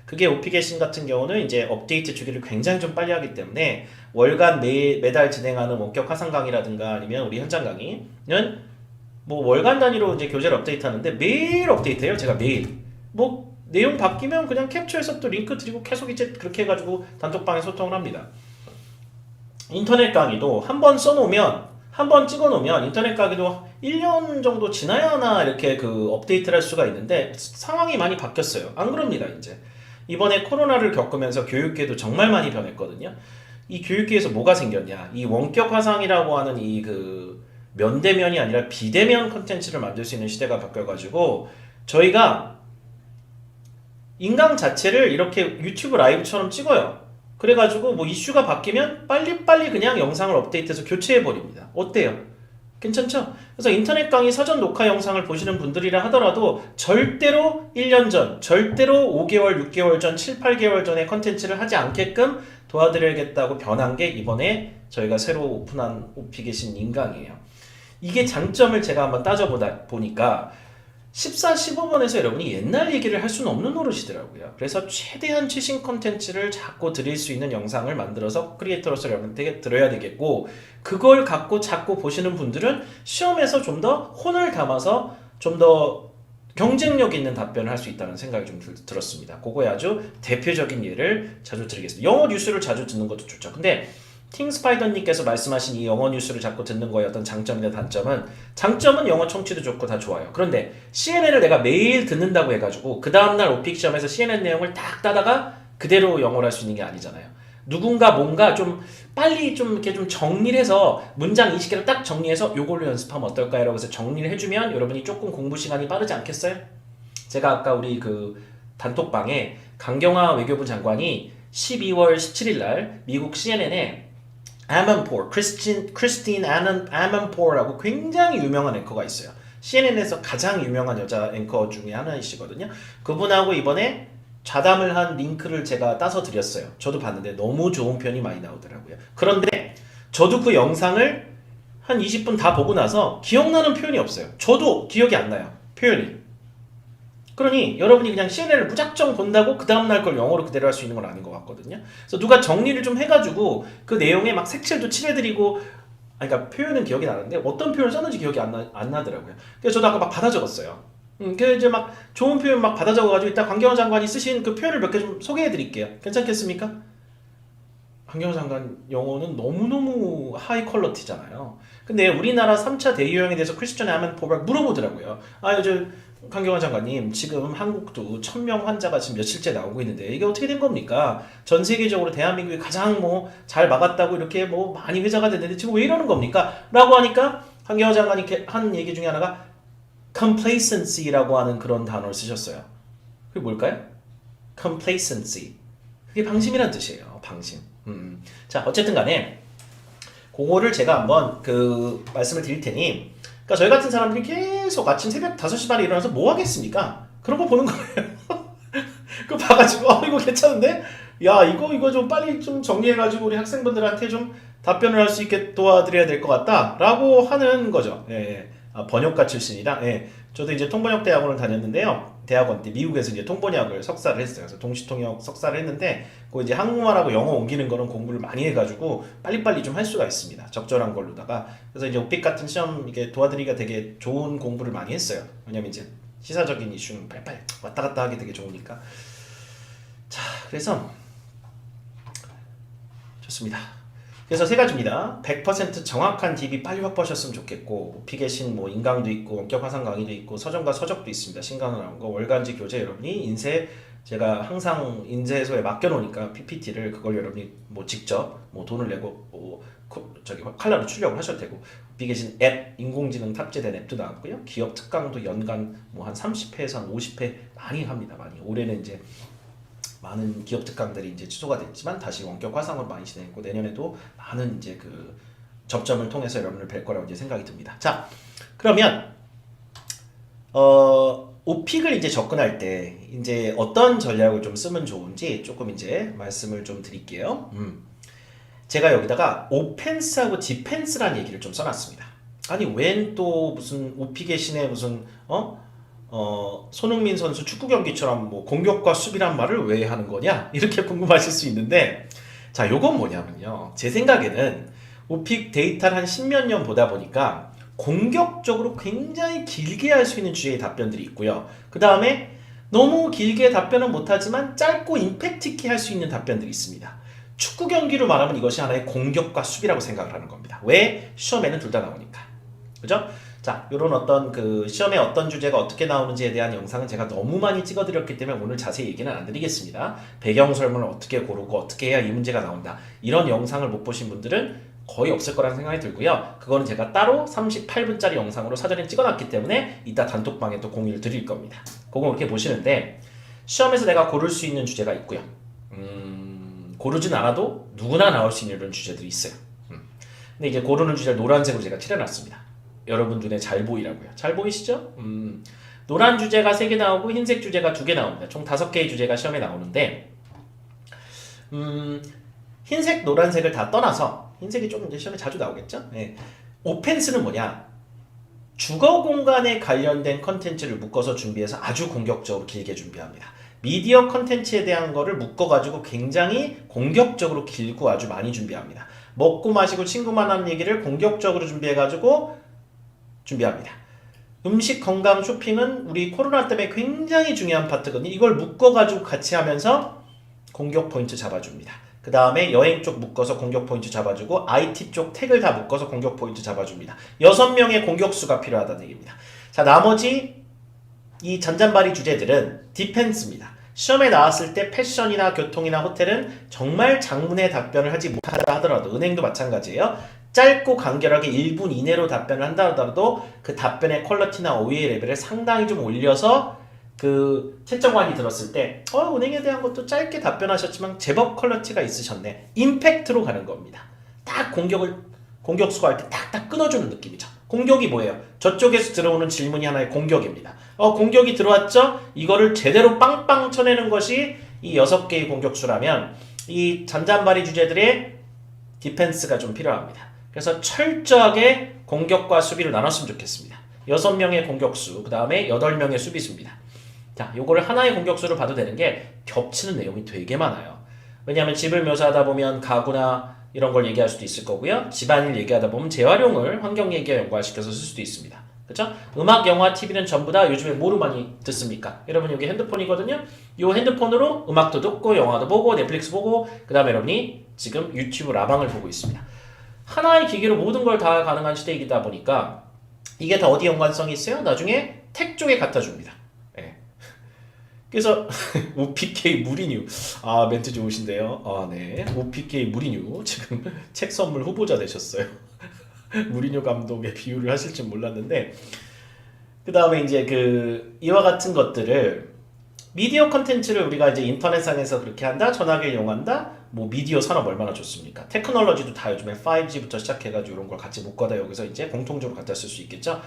그게 오피게신 같은 경우는 이제 업데이트 주기를 굉장히 좀 빨리 하기 때문에 월간 매달 진행하는 원격 화상 강의라든가 아니면 우리 현장 강의는 뭐 월간 단위로 이제 교재를 업데이트 하는데 매일 업데이트해요. 제가 매일. 뭐 내용 바뀌면 그냥 캡처해서 또 링크 드리고 계속 이제 그렇게 해가지고 단톡방에 소통을 합니다. 인터넷 강의도 한번 써놓으면, 한번 찍어놓으면 인터넷 강의도 1년 정도 지나야 하나 이렇게 그 업데이트를 할 수가 있는데 상황이 많이 바뀌었어요. 안 그럽니다, 이제. 이번에 코로나를 겪으면서 교육계도 정말 많이 변했거든요. 이 교육계에서 뭐가 생겼냐? 이 원격 화상이라고 하는 이 그 면대면이 아니라 비대면 컨텐츠를 만들 수 있는 시대가 바뀌어가지고 저희가 인강 자체를 이렇게 유튜브 라이브처럼 찍어요. 그래가지고 뭐 이슈가 바뀌면 빨리빨리 그냥 영상을 업데이트해서 교체해버립니다. 어때요? 괜찮죠? 그래서 인터넷 강의 사전 녹화 영상을 보시는 분들이라 하더라도 절대로 1년 전, 절대로 5개월, 6개월 전, 7, 8개월 전에 컨텐츠를 하지 않게끔 도와드려야겠다고 변한 게 이번에 저희가 새로 오픈한 오피게신 인강이에요. 이게 장점을 제가 한번 따져보니까 14, 15번에서 여러분이 옛날 얘기를 할 수는 없는 노릇이더라고요. 그래서 최대한 최신 컨텐츠를 자꾸 드릴 수 있는 영상을 만들어서 크리에이터로서 여러분한테 들어야 되겠고, 그걸 갖고 자꾸 보시는 분들은 시험에서 좀 더 혼을 담아서 좀 더 경쟁력 있는 답변을 할 수 있다는 생각이 좀 들었습니다. 그거에 아주 대표적인 예를 자주 드리겠습니다. 영어 뉴스를 자주 듣는 것도 좋죠. 근데 팅스파이더님께서 말씀하신 이 영어 뉴스를 자꾸 듣는 거의 어떤 장점이나 단점은, 장점은 영어 청취도 좋고 다 좋아요. 그런데 CNN을 내가 매일 듣는다고 해가지고 그 다음날 오픽 시험에서 CNN 내용을 딱 따다가 그대로 영어를 할 수 있는 게 아니잖아요. 누군가 뭔가 좀 빨리 좀 이렇게 좀 정리를 해서 문장 20개를 딱 정리해서 요걸로 연습하면 어떨까요? 라고 해서 정리를 해주면 여러분이 조금 공부 시간이 빠르지 않겠어요? 제가 아까 우리 그 단톡방에 강경화 외교부 장관이 12월 17일 날 미국 CNN에 아먼포르, 크리스틴 아먼포르라고 굉장히 유명한 앵커가 있어요. CNN에서 가장 유명한 여자 앵커 중에 하나이시거든요. 그분하고 이번에 좌담을 한 링크를 제가 따서 드렸어요. 저도 봤는데 너무 좋은 편이 많이 나오더라고요. 그런데 저도 그 영상을 한 20분 다 보고 나서 기억나는 표현이 없어요. 저도 기억이 안 나요. 표현이. 그러니 여러분이 그냥 CNN을 무작정 본다고 그 다음날 걸 영어로 그대로 할 수 있는 건 아닌 것 같거든요. 그래서 누가 정리를 좀 해가지고 그 내용에 막 색칠도 칠해드리고, 그러니까 표현은 기억이 나는데 어떤 표현을 썼는지 기억이 안 나더라고요. 그래서 저도 아까 막 받아 적었어요. 그 이제 막 좋은 표현 막 받아 적어가지고 이따 강경화 장관이 쓰신 그 표현을 몇 개 좀 소개해드릴게요. 괜찮겠습니까? 강경화 장관 영어는 너무너무 하이 퀄러티잖아요. 근데 우리나라 3차 대유행에 대해서 크리스천 아멘포가 물어보더라고요. 요즘 강경화 장관님, 지금 한국도 1000명 환자가 지금 며칠째 나오고 있는데 이게 어떻게 된 겁니까? 전 세계적으로 대한민국이 가장 뭐 잘 막았다고 이렇게 뭐 많이 회자가 됐는데 지금 왜 이러는 겁니까? 라고 하니까 강경화 장관이 한 얘기 중에 하나가 complacency라고 하는 그런 단어를 쓰셨어요. 그게 뭘까요? complacency. 그게 방심이란 뜻이에요. 방심. 자, 어쨌든 간에 그거를 제가 한번 그 말씀을 드릴 테니, 그러니까 저희 같은 사람들이 계속 아침 새벽 5시 반에 일어나서 뭐 하겠습니까? 그런 거 보는 거예요. 그거 봐가지고 이거 괜찮은데? 야, 이거 좀 빨리 좀 정리해가지고 우리 학생분들한테 좀 답변을 할 수 있게 도와드려야 될 것 같다 라고 하는 거죠. 예. 번역가 출신이라, 예. 저도 이제 통번역 대학원을 다녔는데요. 대학원 때 미국에서 이제 통번역을 석사를 했어요. 그래서 동시통역 석사를 했는데, 그 이제 한국말하고 영어 옮기는 거는 공부를 많이 해가지고 빨리빨리 좀 할 수가 있습니다. 적절한 걸로다가. 그래서 이제 오픽 같은 시험 이게 도와드리기가 되게 좋은 공부를 많이 했어요. 왜냐면 이제 시사적인 이슈는 빨리빨리 왔다 갔다 하기 되게 좋으니까. 자, 그래서 좋습니다. 그래서 세 가지입니다. 100% 정확한 DB 빨리 확보하셨으면 좋겠고, 오픽에신 뭐 인강도 있고 원격 화상 강의도 있고 서점과 서적도 있습니다. 신강을 나온 거, 월간지 교재 여러분이 인쇄, 제가 항상 인쇄소에 맡겨놓으니까 PPT를 그걸 여러분이 뭐 직접 뭐 돈을 내고 뭐 저기 칼라로 출력을 하셔도 되고, 오픽에신 앱, 인공지능 탑재된 앱도 나왔고요. 기업 특강도 연간 뭐 한 30회에서 한 50회 많이 합니다. 많이. 올해는 이제 많은 기업 특강들이 이제 취소가 됐지만 다시 원격 화상으로 많이 진행했고, 내년에도 많은 이제 그 접점을 통해서 여러분을 뵐 거라고 이제 생각이 듭니다. 자, 그러면 오픽을 이제 접근할 때 이제 어떤 전략을 좀 쓰면 좋은지 조금 이제 말씀을 좀 드릴게요. 제가 여기다가 오펜스하고 디펜스라는 얘기를 좀 써놨습니다. 아니, 웬 또 무슨 오픽의 신에 무슨 손흥민 선수 축구 경기처럼 뭐 공격과 수비란 말을 왜 하는 거냐? 이렇게 궁금하실 수 있는데, 자, 요건 뭐냐면요. 제 생각에는 오픽 데이터를 한 10몇 년 보다 보니까 공격적으로 굉장히 길게 할 수 있는 주제의 답변들이 있고요. 그 다음에 너무 길게 답변은 못하지만 짧고 임팩트 있게 할 수 있는 답변들이 있습니다. 축구 경기로 말하면 이것이 하나의 공격과 수비라고 생각을 하는 겁니다. 왜? 시험에는 둘 다 나오니까. 그죠? 자, 요런 어떤 그 시험에 어떤 주제가 어떻게 나오는지에 대한 영상은 제가 너무 많이 찍어드렸기 때문에 오늘 자세히 얘기는 안 드리겠습니다. 배경 설명을 어떻게 고르고 어떻게 해야 이 문제가 나온다, 이런 영상을 못 보신 분들은 거의 없을 거라는 생각이 들고요. 그거는 제가 따로 38분짜리 영상으로 사전에 찍어놨기 때문에 이따 단톡방에 또 공유를 드릴 겁니다. 그거 이렇게 보시는데, 시험에서 내가 고를 수 있는 주제가 있고요. 고르진 않아도 누구나 나올 수 있는 이런 주제들이 있어요. 근데 이제 고르는 주제를 노란색으로 제가 칠해놨습니다. 여러분 눈에 잘 보이라고요. 잘 보이시죠? 노란 주제가 3개 나오고 흰색 주제가 2개 나옵니다. 총 5개의 주제가 시험에 나오는데, 흰색, 노란색을 다 떠나서, 흰색이 좀 이제 시험에 자주 나오겠죠? 네. 오펜스는 뭐냐? 주거 공간에 관련된 컨텐츠를 묶어서 준비해서 아주 공격적으로 길게 준비합니다. 미디어 컨텐츠에 대한 거를 묶어가지고 굉장히 공격적으로 길고 아주 많이 준비합니다. 먹고 마시고 친구 만나는 얘기를 공격적으로 준비해가지고 준비합니다. 음식, 건강, 쇼핑은 우리 코로나 때문에 굉장히 중요한 파트거든요. 이걸 묶어가지고 같이 하면서 공격 포인트 잡아줍니다. 그 다음에 여행 쪽 묶어서 공격 포인트 잡아주고, IT 쪽 택을 다 묶어서 공격 포인트 잡아줍니다. 6명의 공격수가 필요하다는 얘기입니다. 자, 나머지 이 잔잔바리 주제들은 디펜스입니다. 시험에 나왔을 때 패션이나 교통이나 호텔은 정말 장문의 답변을 하지 못하다 하더라도, 은행도 마찬가지예요. 짧고 간결하게 1분 이내로 답변을 한다 하더라도 그 답변의 퀄리티나 OE의 레벨을 상당히 좀 올려서 그 채점관이 들었을 때 은행에 대한 것도 짧게 답변하셨지만 제법 퀄리티가 있으셨네, 임팩트로 가는 겁니다. 딱 공격수가 할 때 딱딱 끊어주는 느낌이죠. 공격이 뭐예요? 저쪽에서 들어오는 질문이 하나의 공격입니다. 공격이 들어왔죠? 이거를 제대로 빵빵 쳐내는 것이 이 6개의 공격수라면, 이 잔잔바리 주제들의 디펜스가 좀 필요합니다. 그래서 철저하게 공격과 수비를 나눴으면 좋겠습니다. 6명의 공격수, 그 다음에 8명의 수비수입니다. 자, 요거를 하나의 공격수로 봐도 되는 게 겹치는 내용이 되게 많아요. 왜냐하면 집을 묘사하다 보면 가구나 이런 걸 얘기할 수도 있을 거고요. 집안일 얘기하다 보면 재활용을 환경 얘기와 연관시켜서 쓸 수도 있습니다. 그렇죠? 음악, 영화, TV는 전부 다 요즘에 뭐로 많이 듣습니까? 여러분 여기 핸드폰이거든요. 이 핸드폰으로 음악도 듣고 영화도 보고 넷플릭스 보고 그 다음에 여러분이 지금 유튜브 라방을 보고 있습니다. 하나의 기기로 모든 걸 다 가능한 시대이다 보니까 이게 다 어디 연관성이 있어요? 나중에 택 쪽에 갖다 줍니다. 네. 그래서 OPK 무리뉴 멘트 좋으신데요. 네. OPK 무리뉴 지금 책 선물 후보자 되셨어요. 무리뉴 감독의 비유를 하실 줄 몰랐는데 그 다음에 이제 이와 같은 것들을 미디어 컨텐츠를 우리가 이제 인터넷상에서 그렇게 한다, 전화기를 이용한다, 뭐 미디어 산업 얼마나 좋습니까? 테크놀로지도 다 요즘에 5G부터 시작해가지고 이런 걸 같이 묶어다 여기서 이제 공통적으로 갖다 쓸 수 있겠죠.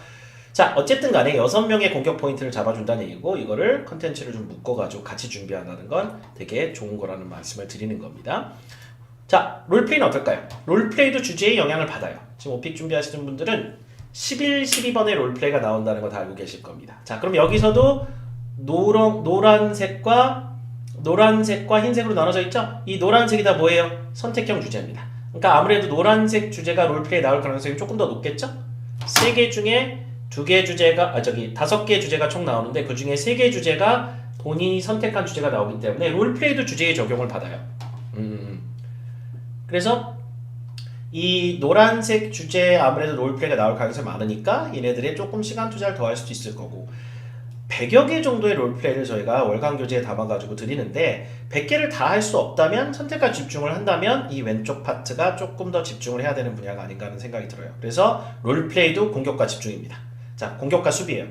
자, 어쨌든 간에 6명의 공격 포인트를 잡아준다는 얘기고 이거를 컨텐츠를 좀 묶어가지고 같이 준비한다는 건 되게 좋은 거라는 말씀을 드리는 겁니다. 자, 롤플레이는 어떨까요? 롤플레이도 주제에 영향을 받아요. 지금 오픽 준비하시는 분들은 11, 12번의 롤플레이가 나온다는 거 다 알고 계실 겁니다. 자, 그럼 여기서도 노란색과 흰색으로 나눠져 있죠? 이 노란색이 다 뭐예요? 선택형 주제입니다. 그러니까 아무래도 노란색 주제가 롤플레이에 나올 가능성이 조금 더 높겠죠? 3개 중에 2개 주제가 5개 주제가 총 나오는데 그 중에 3개 주제가 본인이 선택한 주제가 나오기 때문에 롤플레이도 주제에 적용을 받아요. 그래서 이 노란색 주제에 아무래도 롤플레이가 나올 가능성이 많으니까 얘네들이 조금 시간 투자를 더 할 수도 있을 거고 100여 개 정도의 롤플레이를 저희가 월간 교재에 담아가지고 드리는데 100개를 다 할 수 없다면 선택과 집중을 한다면 이 왼쪽 파트가 조금 더 집중을 해야 되는 분야가 아닌가 하는 생각이 들어요. 그래서 롤플레이도 공격과 집중입니다. 자, 공격과 수비예요.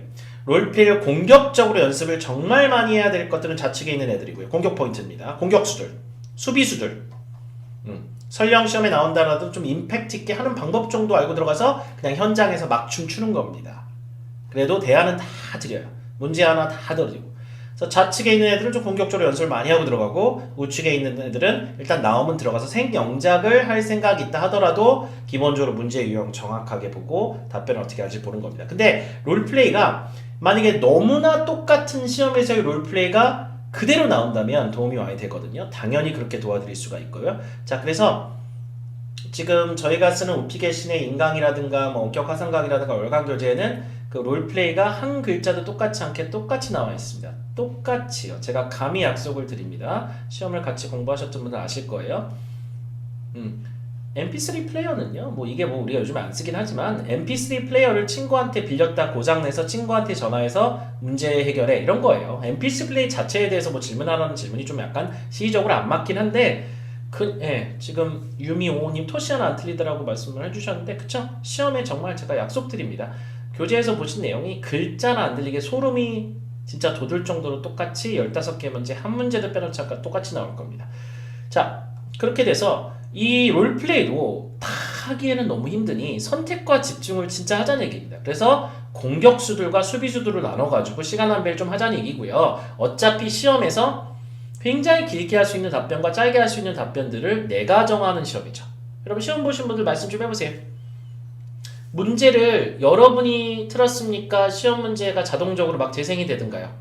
롤플레이를 공격적으로 연습을 정말 많이 해야 될 것들은 좌측에 있는 애들이고요. 공격 포인트입니다. 공격수들, 수비수들. 설령 시험에 나온다라도 좀 임팩트 있게 하는 방법 정도 알고 들어가서 그냥 현장에서 막 춤추는 겁니다. 그래도 대안은 다 드려요. 문제 하나 다 드리고. 그래서 좌측에 있는 애들은 좀 공격적으로 연습을 많이 하고 들어가고 우측에 있는 애들은 일단 나오면 들어가서 생영작을 할 생각이 있다 하더라도 기본적으로 문제 유형 정확하게 보고 답변을 어떻게 할지 보는 겁니다. 근데 롤플레이가 만약에 너무나 똑같은 시험에서의 롤플레이가 그대로 나온다면 도움이 많이 되거든요. 당연히 그렇게 도와드릴 수가 있고요. 자, 그래서 지금 저희가 쓰는 오피게신의 인강이라든가 뭐 원격 화상강의라든가 월간 교재에는 그 롤플레이가 한 글자도 똑같지 않게 똑같이 나와 있습니다. 똑같이요. 제가 감히 약속을 드립니다. 시험을 같이 공부하셨던 분들 아실 거예요. MP3 플레이어는요, 뭐 이게 뭐 우리가 요즘 안 쓰긴 하지만 MP3 플레이어를 친구한테 빌렸다 고장내서 친구한테 전화해서 문제 해결해 이런 거예요. MP3 플레이 자체에 대해서 뭐 질문하라는 질문이 좀 약간 시의적으로 안 맞긴 한데 지금 유미오님 토시 하나 안 틀리더라고 말씀을 해주셨는데 그쵸? 시험에 정말 제가 약속드립니다. 교재에서 보신 내용이 글자나 안 들리게 소름이 진짜 돋을 정도로 똑같이 15개 문제 한 문제도 빼놓지 않고 똑같이 나올 겁니다. 자, 그렇게 돼서 이 롤플레이도 다 하기에는 너무 힘드니 선택과 집중을 진짜 하자는 얘기입니다. 그래서 공격수들과 수비수들을 나눠가지고 시간 낭비를 좀 하자는 얘기고요. 어차피 시험에서 굉장히 길게 할 수 있는 답변과 짧게 할 수 있는 답변들을 내가 정하는 시험이죠. 여러분 시험 보신 분들 말씀 좀 해보세요. 문제를 여러분이 틀었습니까? 시험 문제가 자동적으로 막 재생이 되든가요?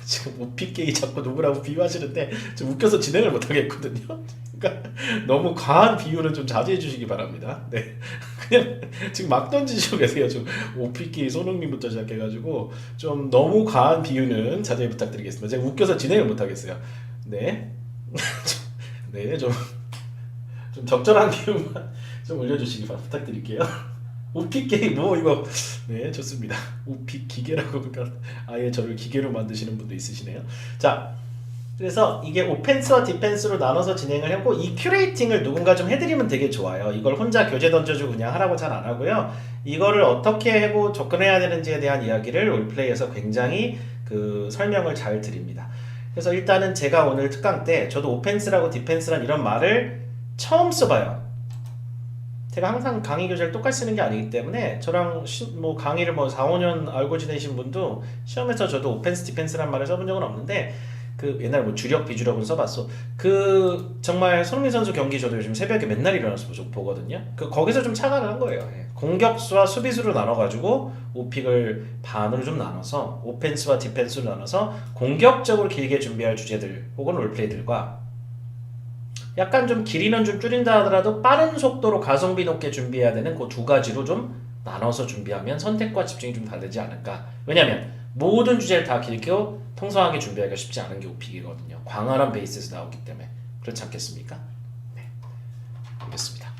지금 오피게이 자꾸 누구라고 비유하시는데 좀 웃겨서 진행을 못하겠거든요. 그러니까 너무 과한 비유는 좀 자제해 주시기 바랍니다. 네, 그냥 지금 막 던지시고 계세요. 좀 오피게이 손흥민부터 시작해가지고 좀 너무 과한 비유는 자제 부탁드리겠습니다. 제가 웃겨서 진행을 못하겠어요. 네, 네, 좀 적절한 비유만 좀 올려주시기 부탁드릴게요. 오픽게임 뭐 이거 네 좋습니다. 오픽 기계라고 그러니까 아예 저를 기계로 만드시는 분도 있으시네요. 자, 그래서 이게 오펜스와 디펜스로 나눠서 진행을 하고 이 큐레이팅을 누군가 좀 해드리면 되게 좋아요. 이걸 혼자 교재 던져주고 그냥 하라고 잘 안 하고요. 이거를 어떻게 하고 접근해야 되는지에 대한 이야기를 롤플레이에서 굉장히 설명을 잘 드립니다. 그래서 일단은 제가 오늘 특강 때 저도 오펜스라고 디펜스란 이런 말을 처음 써봐요. 제가 항상 강의 교재를 똑같이 쓰는 게 아니기 때문에 저랑 뭐 강의를 뭐 4, 5년 알고 지내신 분도 시험에서 저도 오펜스 디펜스란 말을 써본 적은 없는데 그 옛날 뭐 주력 비주력은 써봤어. 그 정말 손흥민 선수 경기 저도 요즘 새벽에 맨날 일어나서 보거든요. 그 거기서 좀 착안을 한 거예요. 예. 공격수와 수비수로 나눠가지고 오픽을 반으로 좀 나눠서 오펜스와 디펜스로 나눠서 공격적으로 길게 준비할 주제들 혹은 롤플레이들과 약간 좀 길이는 좀 줄인다 하더라도 빠른 속도로 가성비 높게 준비해야 되는 그 두 가지로 좀 나눠서 준비하면 선택과 집중이 좀 다르지 않을까. 왜냐면 모든 주제를 다 길고 통성하게 준비하기가 쉽지 않은 게 오픽이거든요. 광활한 베이스에서 나오기 때문에. 그렇지 않겠습니까? 네, 알겠습니다.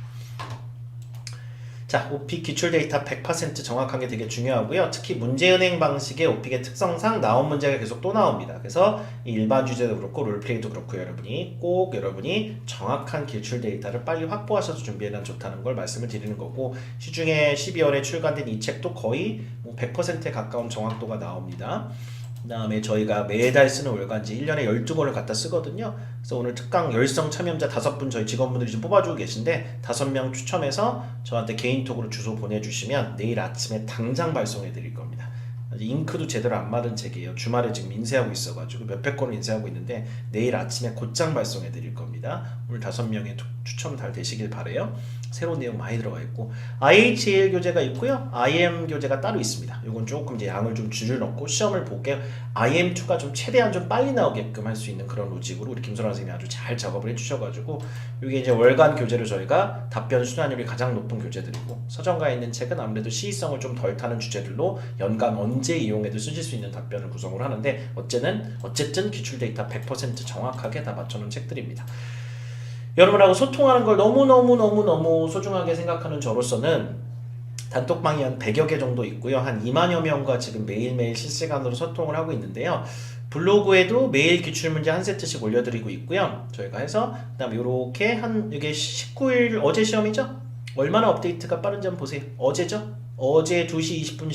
자, 오픽 기출 데이터 100% 정확한 게 되게 중요하고요. 특히 문제은행 방식의 오픽의 특성상 나온 문제가 계속 또 나옵니다. 그래서 일반 주제도 그렇고 롤플레이도 그렇고 여러분이 정확한 기출 데이터를 빨리 확보하셔서 준비해놔 좋다는 걸 말씀을 드리는 거고, 시중에 12월에 출간된 이 책도 거의 100%에 가까운 정확도가 나옵니다. 그 다음에 저희가 매달 쓰는 월간지 1년에 12권을 갖다 쓰거든요. 그래서 오늘 특강 열성 참여자 5분 저희 직원분들이 좀 뽑아주고 계신데 5명 추첨해서 저한테 개인톡으로 주소 보내주시면 내일 아침에 당장 발송해 드릴 겁니다. 잉크도 제대로 안 마른 책이에요. 주말에 지금 인쇄하고 있어가지고 몇백 권을 인쇄하고 있는데 내일 아침에 곧장 발송해 드릴 겁니다. 오늘 5명의 추첨 잘 되시길 바래요. 새로운 내용 많이 들어가 있고 IHL 교재가 있고요. IM 교재가 따로 있습니다. 이건 조금 이제 양을 좀 줄여놓고 시험을 보게 IM2가 좀 최대한 좀 빨리 나오게끔 할 수 있는 그런 로직으로 우리 김선아 선생님이 아주 잘 작업을 해주셔가지고 이게 이제 월간 교재로 저희가 답변 순환율이 가장 높은 교재들이고 서점가에 있는 책은 아무래도 시의성을 좀 덜 타는 주제들로 연간 언제 이용해도 쓰실 수 있는 답변을 구성을 하는데 어쨌든 기출 데이터 100% 정확하게 다 맞춰놓은 책들입니다. 여러분하고 소통하는 걸 너무 소중하게 생각하는 저로서는 단톡방이 한 100여 개 정도 있고요. 한 2만여 명과 지금 매일매일 실시간으로 소통을 하고 있는데요. 블로그에도 매일 기출문제 한 세트씩 올려드리고 있고요. 저희가 해서 그다음에 이렇게 이게 19일 어제 시험이죠? 얼마나 업데이트가 빠른지 한번 보세요. 어제죠? 어제 2시 20분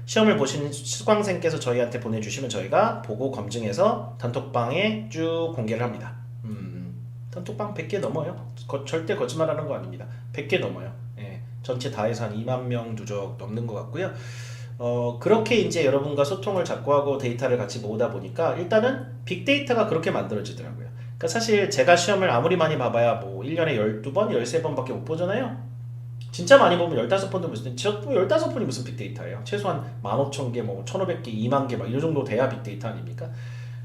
시험을 보신 수강생께서 저희한테 보내주시면 저희가 보고 검증해서 단톡방에 쭉 공개를 합니다. 단톡방 100개 넘어요. 절대 거짓말하는 거 아닙니다. 100개 넘어요. 예, 전체 다 해서 한 2만 명 누적 넘는 것 같고요. 그렇게 이제 여러분과 소통을 자꾸 하고 데이터를 같이 모으다 보니까 일단은 빅데이터가 그렇게 만들어지더라고요. 그러니까 사실 제가 시험을 아무리 많이 봐봐야 뭐 1년에 12번, 13번밖에 못 보잖아요. 진짜 많이 보면 15번도 무슨 15번이 무슨 빅데이터예요. 최소한 15,000개, 뭐 1,500개, 2만 개 막 이 정도 돼야 빅데이터 아닙니까?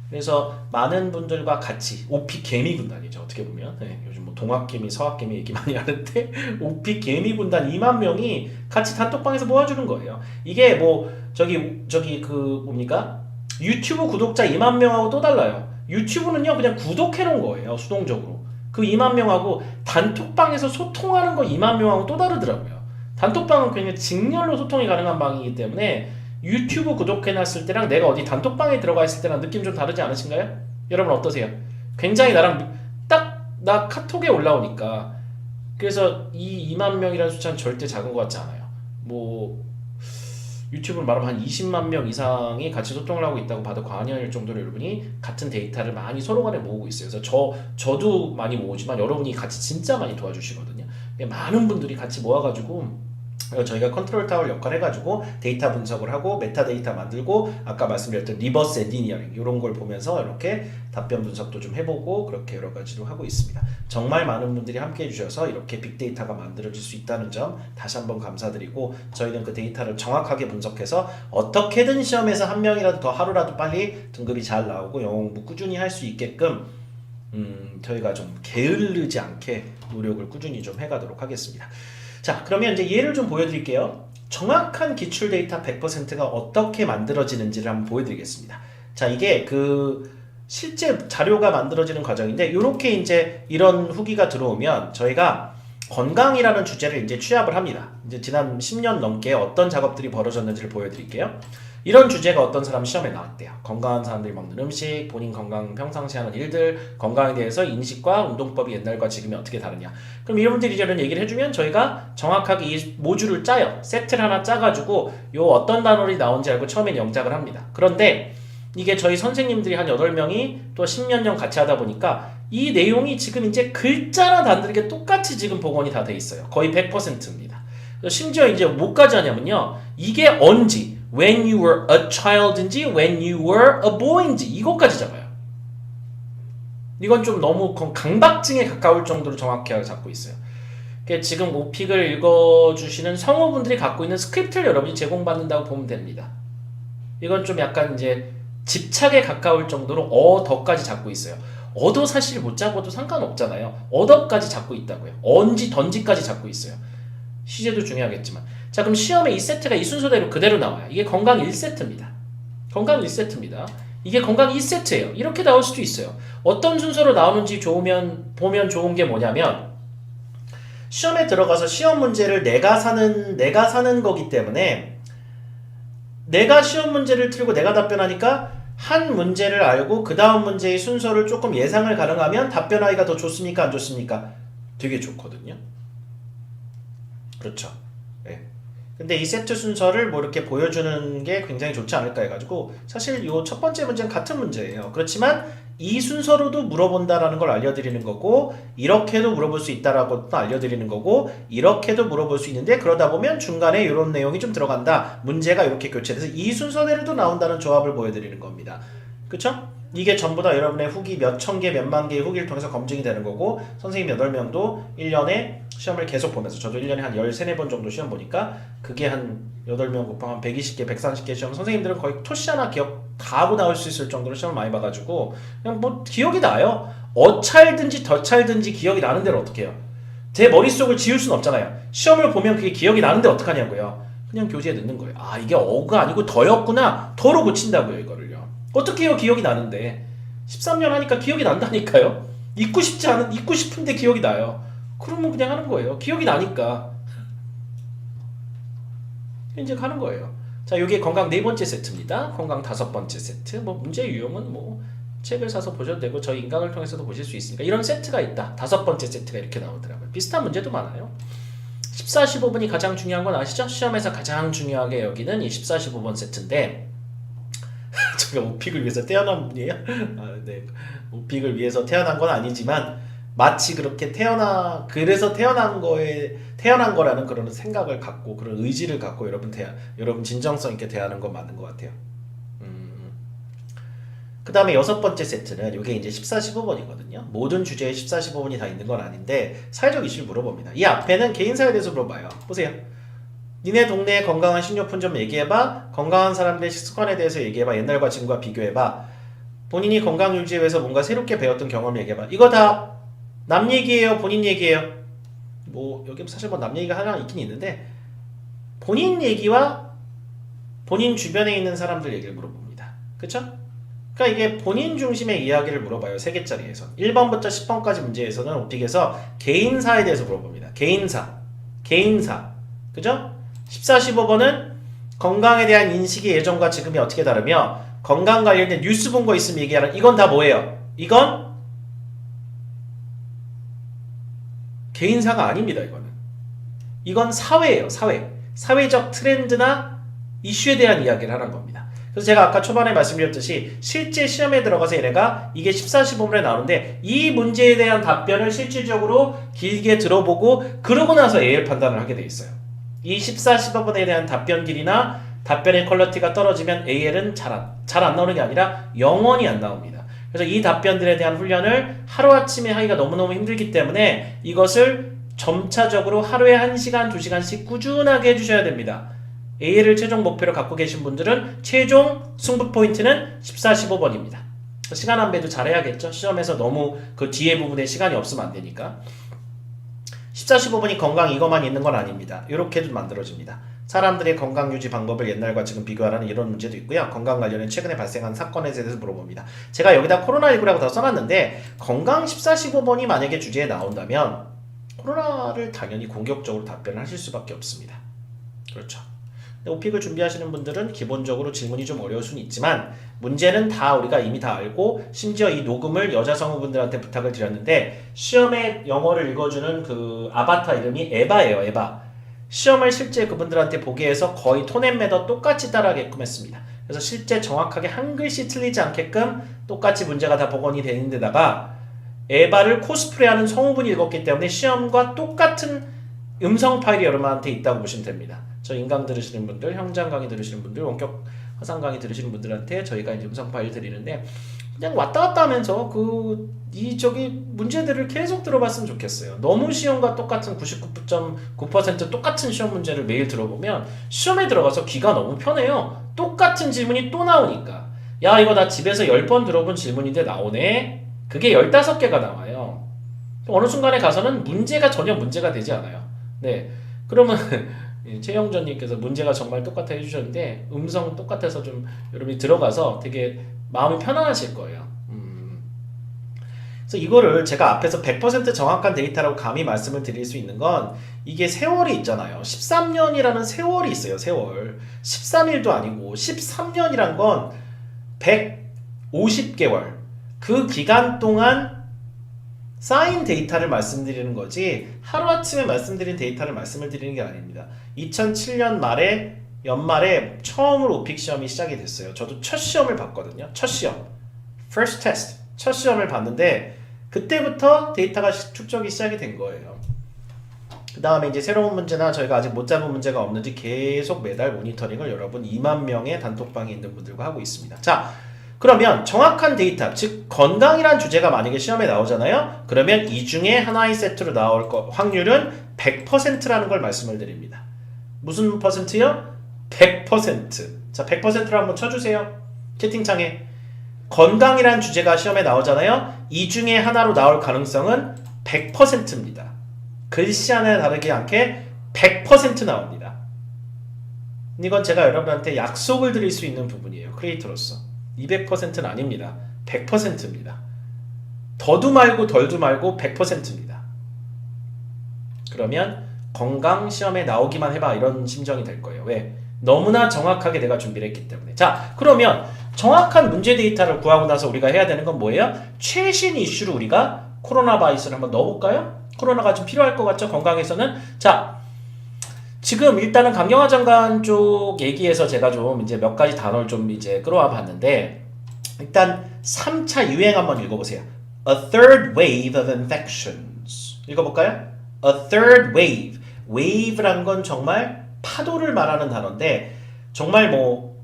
그래서 많은 분들과 같이 오픽 개미 군단이죠. 어떻게 보면 요즘 뭐 동학개미, 서학개미 얘기 많이 하는데 오픽 개미 군단 2만 명이 같이 단톡방에서 모아주는 거예요. 이게 뭐 저기 그 뭡니까? 유튜브 구독자 2만 명하고 또 달라요. 유튜브는요 그냥 구독해 놓은 거예요. 수동적으로. 그 2만 명하고 단톡방에서 소통하는 거 2만 명하고 또 다르더라고요. 단톡방은 그냥 직렬로 소통이 가능한 방이기 때문에 유튜브 구독해놨을 때랑 내가 어디 단톡방에 들어가 있을 때랑 느낌 좀 다르지 않으신가요? 여러분 어떠세요? 굉장히 나랑 나 카톡에 올라오니까 그래서 이 2만 명이라는 숫자는 절대 작은 것 같지 않아요. 뭐 유튜브를 말하면 한 20만 명 이상이 같이 소통을 하고 있다고 봐도 과언이 아닐 정도로 여러분이 같은 데이터를 많이 서로 간에 모으고 있어요. 그래서 저도 많이 모으지만 여러분이 같이 진짜 많이 도와주시거든요. 많은 분들이 같이 모아가지고 저희가 컨트롤 타워 역할 해가지고 데이터 분석을 하고 메타데이터 만들고 아까 말씀드렸던 리버스 엔지니어링 이런 걸 보면서 이렇게 답변 분석도 좀 해보고 그렇게 여러 가지로 하고 있습니다. 정말 많은 분들이 함께 해주셔서 이렇게 빅데이터가 만들어질 수 있다는 점 다시 한번 감사드리고 저희는 그 데이터를 정확하게 분석해서 어떻게든 시험에서 한 명이라도 더 하루라도 빨리 등급이 잘 나오고 영어 공부 꾸준히 할 수 있게끔 저희가 좀 게으르지 않게 노력을 꾸준히 좀 해가도록 하겠습니다. 자, 그러면 이제 예를 좀 보여드릴게요. 정확한 기출 데이터 100%가 어떻게 만들어지는지를 한번 보여드리겠습니다. 자, 이게 실제 자료가 만들어지는 과정인데, 이렇게 이제 이런 후기가 들어오면 저희가 건강이라는 주제를 이제 취합을 합니다. 이제 지난 10년 넘게 어떤 작업들이 벌어졌는지를 보여드릴게요. 이런 주제가 어떤 사람 시험에 나왔대요. 건강한 사람들이 먹는 음식, 본인 건강 평상시 하는 일들, 건강에 대해서 인식과 운동법이 옛날과 지금이 어떻게 다르냐. 그럼 이런 분들이 이런 얘기를 해주면 저희가 정확하게 이 모듈을 짜요. 세트를 하나 짜가지고 요 어떤 단원이 나온지 알고 처음엔 영작을 합니다. 그런데 이게 저희 선생님들이 한 8명이 또 10년 전 같이 하다 보니까 이 내용이 지금 이제 글자나 단들게 똑같이 지금 복원이 다 돼 있어요. 거의 100%입니다. 심지어 이제 뭐까지 하냐면요. 이게 언지, when you were a child인지 when you were a boy인지 이것까지 잡아요. 이건 좀 너무 강박증에 가까울 정도로 정확하게 잡고 있어요. 지금 오픽을 읽어주시는 성우분들이 갖고 있는 스크립트를 여러분이 제공받는다고 보면 됩니다. 이건 좀 약간 이제 집착에 가까울 정도로 어더까지 잡고 있어요. 어도 사실 못 잡아도 상관없잖아요. 어더까지 잡고 있다고요. 언지, 던지까지 잡고 있어요. 시제도 중요하겠지만. 자, 그럼 시험에 이 세트가 이 순서대로 그대로 나와요. 이게 건강 1세트입니다. 건강 1세트입니다. 이게 건강 2세트예요. 이렇게 나올 수도 있어요. 어떤 순서로 나오는지 보면 좋은 게 뭐냐면 시험에 들어가서 시험 문제를 내가 사는 거기 때문에 내가 시험 문제를 틀고 내가 답변하니까 한 문제를 알고 그 다음 문제의 순서를 조금 예상을 가능하면 답변하기가 더 좋습니까? 안 좋습니까? 되게 좋거든요. 그렇죠. 네. 근데 이 세트 순서를 뭐 이렇게 보여주는 게 굉장히 좋지 않을까 해가지고 사실 요 첫 번째 문제는 같은 문제예요. 그렇지만 이 순서로도 물어본다라는 걸 알려드리는 거고 이렇게도 물어볼 수 있다라고 또 알려드리는 거고 이렇게도 물어볼 수 있는데 그러다 보면 중간에 이런 내용이 좀 들어간다. 문제가 이렇게 교체돼서 이 순서대로도 나온다는 조합을 보여드리는 겁니다. 그쵸? 이게 전부 다 여러분의 후기 몇천 개, 몇만 개의 후기를 통해서 검증이 되는 거고 선생님 8명도 1년에 시험을 계속 보면서 저도 1년에 한 13, 4번 정도 시험 보니까 그게 한 8명 곱하면 한 120개, 130개 시험 선생님들은 거의 토시 하나 기억 다 하고 나올 수 있을 정도로 시험을 많이 봐가지고 그냥 뭐 기억이 나요. 어찰든지 덜찰든지 기억이 나는 대로 어떻게 해요? 제 머릿속을 지울 수는 없잖아요. 시험을 보면 그게 기억이 나는데 어떡하냐고요. 그냥 교재에 넣는 거예요. 아 이게 어가 아니고 더였구나. 더로 고친다고요 이거를요. 어떻게 해요 기억이 나는데 13년 하니까 기억이 난다니까요. 잊고 싶은데 기억이 나요. 그러면 그냥 하는 거예요. 기억이 나니까 이제 가는 거예요. 자, 이게 건강 4번째 세트입니다. 건강 5번째 세트. 뭐 문제 유형은 뭐 책을 사서 보셔도 되고 저희 인강을 통해서도 보실 수 있으니까 이런 세트가 있다. 5번째 세트가 이렇게 나오더라고요. 비슷한 문제도 많아요. 14, 15번이 가장 중요한 건 아시죠? 시험에서 가장 중요하게 여기는 이 14, 15번 세트인데 제가 오픽을 위해서 태어난 분이에요? 아, 네. 오픽을 위해서 태어난 건 아니지만 마치 그렇게 그래서 태어난 거라는 그런 생각을 갖고 그런 의지를 갖고 여러분 진정성 있게 대하는 건 맞는 것 같아요. 그 다음에 6번째 세트는 이게 이제 14, 15번이거든요. 모든 주제에 14, 15번이 다 있는 건 아닌데 사회적 이슈를 물어봅니다. 이 앞에는 개인사에 대해서 물어봐요. 보세요. 니네 동네에 건강한 식료품 좀 얘기해봐. 건강한 사람들의 식습관에 대해서 얘기해봐. 옛날과 지금과 비교해봐. 본인이 건강 유지에 위해서 뭔가 새롭게 배웠던 경험을 얘기해봐. 이거 다 남 얘기예요? 본인 얘기예요? 뭐 여기 사실 뭐 남 얘기가 하나 있긴 있는데 본인 얘기와 본인 주변에 있는 사람들 얘기를 물어봅니다. 그쵸? 그러니까 이게 본인 중심의 이야기를 물어봐요. 3개짜리에서 1번부터 10번까지 문제에서는 오픽에서 개인사에 대해서 물어봅니다. 개인사 그죠? 14, 15번은 건강에 대한 인식이 예전과 지금이 어떻게 다르며 건강 관련된 뉴스 본 거 있으면 얘기하라. 이건 다 뭐예요? 이건 개인사가 아닙니다. 이건 사회예요. 사회적 트렌드나 이슈에 대한 이야기를 하는 겁니다. 그래서 제가 아까 초반에 말씀드렸듯이 실제 시험에 들어가서 얘네가 이게 14, 15번에 나오는데 이 문제에 대한 답변을 실질적으로 길게 들어보고 그러고 나서 AL 판단을 하게 돼 있어요. 이 14, 15번에 대한 답변 길이나 답변의 퀄리티가 떨어지면 AL은 잘 안 나오는 게 아니라 영원히 안 나옵니다. 그래서 이 답변들에 대한 훈련을 하루아침에 하기가 너무너무 힘들기 때문에 이것을 점차적으로 하루에 1시간, 2시간씩 꾸준하게 해주셔야 됩니다. AL을 최종 목표로 갖고 계신 분들은 최종 승부 포인트는 14, 15번입니다. 시간 안배도 잘해야겠죠. 시험에서 너무 그 뒤에 부분에 시간이 없으면 안 되니까. 14, 15번이 건강 이것만 있는 건 아닙니다. 이렇게도 만들어집니다. 사람들의 건강 유지 방법을 옛날과 지금 비교하라는 이런 문제도 있고요. 건강 관련해 최근에 발생한 사건에 대해서 물어봅니다. 제가 여기다 코로나19라고 다 써놨는데 건강 14, 15번이 만약에 주제에 나온다면 코로나를 당연히 공격적으로 답변을 하실 수밖에 없습니다. 그렇죠. 오픽을 준비하시는 분들은 기본적으로 질문이 좀 어려울 수는 있지만 문제는 다 우리가 이미 다 알고 심지어 이 녹음을 여자 성우분들한테 부탁을 드렸는데 시험에 영어를 읽어주는 그 아바타 이름이 에바예요. 에바. 시험을 실제 그분들한테 보게 해서 거의 톤앤매더 똑같이 따라하게끔 했습니다. 그래서 실제 정확하게 한 글씨 틀리지 않게끔 똑같이 문제가 다 복원이 되는 데다가 에바를 코스프레하는 성우분이 읽었기 때문에 시험과 똑같은 음성 파일이 여러분한테 있다고 보시면 됩니다. 저 인강 들으시는 분들, 현장 강의 들으시는 분들, 원격 화상 강의 들으시는 분들한테 저희가 이제 음성 파일 드리는데 그냥 왔다 갔다 하면서 저기 문제들을 계속 들어봤으면 좋겠어요. 너무 시험과 똑같은 99.9% 똑같은 시험 문제를 매일 들어보면 시험에 들어가서 귀가 너무 편해요. 똑같은 질문이 또 나오니까. 야, 이거 나 집에서 10번 들어본 질문인데 나오네? 그게 15개가 나와요. 어느 순간에 가서는 문제가 전혀 문제가 되지 않아요. 네. 그러면 최영전님께서 문제가 정말 똑같아 해주셨는데 음성 똑같아서 좀 여러분이 들어가서 되게 마음이 편안하실 거예요. 그래서 이거를 제가 앞에서 100% 정확한 데이터라고 감히 말씀을 드릴 수 있는 건 이게 세월이 있잖아요. 13년이라는 세월이 있어요. 세월. 13일도 아니고 13년이란 건 150개월. 그 기간 동안 쌓인 데이터를 말씀드리는 거지 하루아침에 말씀드린 데이터를 말씀을 드리는 게 아닙니다. 2007년 말에 연말에 처음으로 오픽 시험이 시작이 됐어요. 저도 첫 시험을 봤거든요. 첫 시험. First test. 첫 시험을 봤는데 그때부터 데이터가 축적이 시작이 된 거예요. 그 다음에 이제 새로운 문제나 저희가 아직 못 잡은 문제가 없는지 계속 매달 모니터링을 여러분 2만 명의 단톡방에 있는 분들과 하고 있습니다. 자, 그러면 정확한 데이터, 즉 건강이란 주제가 만약에 시험에 나오잖아요. 그러면 이 중에 하나의 세트로 나올 확률은 100%라는 걸 말씀을 드립니다. 무슨 퍼센트요? 100%. 자, 100%를 한번 쳐주세요. 채팅창에. 건강이란 주제가 시험에 나오잖아요. 이 중에 하나로 나올 가능성은 100%입니다. 글씨 하나에 다르지 않게 100% 나옵니다. 이건 제가 여러분한테 약속을 드릴 수 있는 부분이에요. 크리에이터로서. 200%는 아닙니다. 100%입니다. 더도 말고 덜도 말고 100%입니다. 그러면 건강 시험에 나오기만 해봐 이런 심정이 될 거예요. 왜? 너무나 정확하게 내가 준비를 했기 때문에. 자, 그러면 정확한 문제 데이터를 구하고 나서 우리가 해야 되는 건 뭐예요? 최신 이슈로 우리가 코로나 바이러스를 한번 넣어볼까요? 코로나가 좀 필요할 것 같죠? 건강에서는. 자, 지금 일단은 강경화 장관 쪽 얘기에서 제가 좀 이제 몇 가지 단어를 좀 이제 끌어와 봤는데 일단 3차 유행 한번 읽어보세요. A third wave of infections. 읽어볼까요? A third wave. wave란 건 정말 파도를 말하는 단어인데 정말 뭐